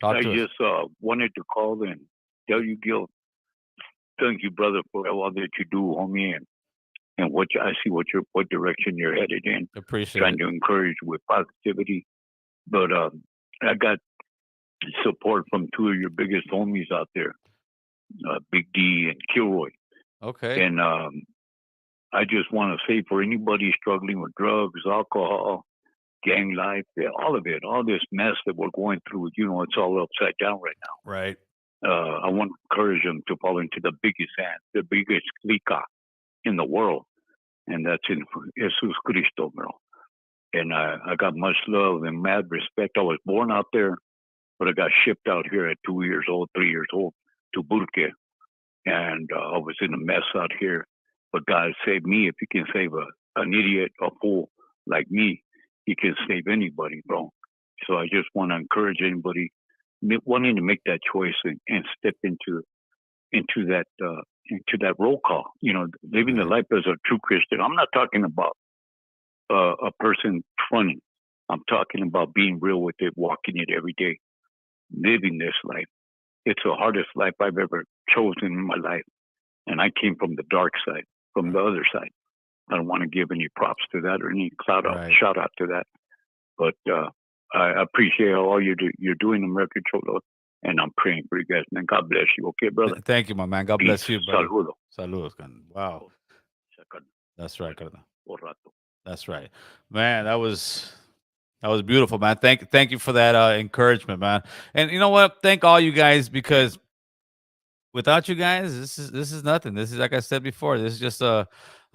Talk I to us. just wanted to call and tell you, Gil, thank you, brother, for all that you do, homie, and I see what direction you're headed in. Appreciate trying it. to encourage with positivity. But I got support from two of your biggest homies out there, Big D and Kilroy. Okay. And I just want to say for anybody struggling with drugs, alcohol, gang life, all of it, all this mess that we're going through, it's all upside down right now. Right. I want to encourage them to fall into the biggest hand, the biggest clica in the world, and that's in Jesus Cristo, bro. And I got much love and mad respect. I was born out there, but I got shipped out here at 2 years old, 3 years old to Burke, and I was in a mess out here. But God saved me. If He can save an idiot, a fool like me, He can save anybody, bro. So I just want to encourage anybody wanting to make that choice and step into that roll call. Living the life as a true Christian. I'm not talking about a person fronting. I'm talking about being real with it, walking it every day, living this life. It's the hardest life I've ever chosen in my life, and I came from the dark side, from the other side. I don't want to give any props to that or any shout out to that, but I appreciate all you're doing, American Cholo, and I'm praying for you guys. Man, God bless you. Okay, brother. Thank you, my man. God bless you, brother. Saludos. Wow. That's right, carnal. That's right, man. That was beautiful, man. Thank you for that encouragement, man. And you know what? Thank all you guys, because without you guys, this is nothing. This is, like I said before, this is just a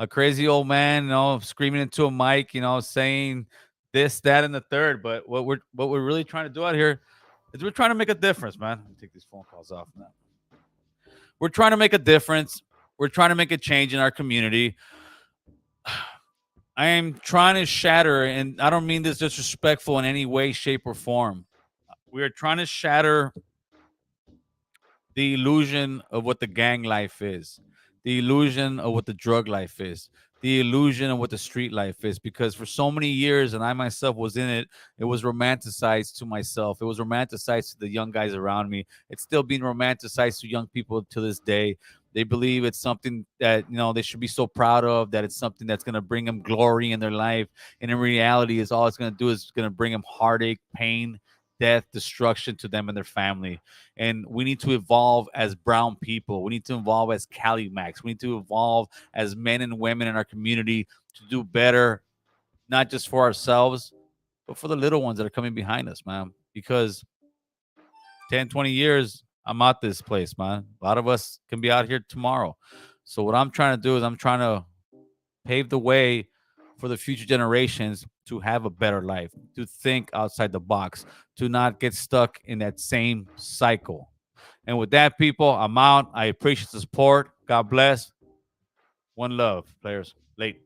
crazy old man, screaming into a mic, saying this, that, and the third. But what we're really trying to do out here is we're trying to make a difference, man. Let me take these phone calls off now. We're trying to make a difference. We're trying to make a change in our community. I am trying to shatter, and I don't mean this disrespectful in any way, shape, or form. We are trying to shatter the illusion of what the gang life is, the illusion of what the drug life is, the illusion of what the street life is. Because for so many years, and I myself was in it, it was romanticized to myself. It was romanticized to the young guys around me. It's still being romanticized to young people to this day. They believe it's something that they should be so proud of, that it's something that's going to bring them glory in their life. And in reality, is all it's going to do is going to bring them heartache, pain, death, destruction to them and their family. And we need to evolve as brown people. We need to evolve as Cali Max. We need to evolve as men and women in our community to do better, not just for ourselves, but for the little ones that are coming behind us, man. Because 10, 20 years, I'm out this place, man. A lot of us can be out here tomorrow. So what I'm trying to do is I'm trying to pave the way for the future generations to have a better life, to think outside the box, to not get stuck in that same cycle. And with that, people, I'm out. I appreciate the support. God bless. One love, players. Late.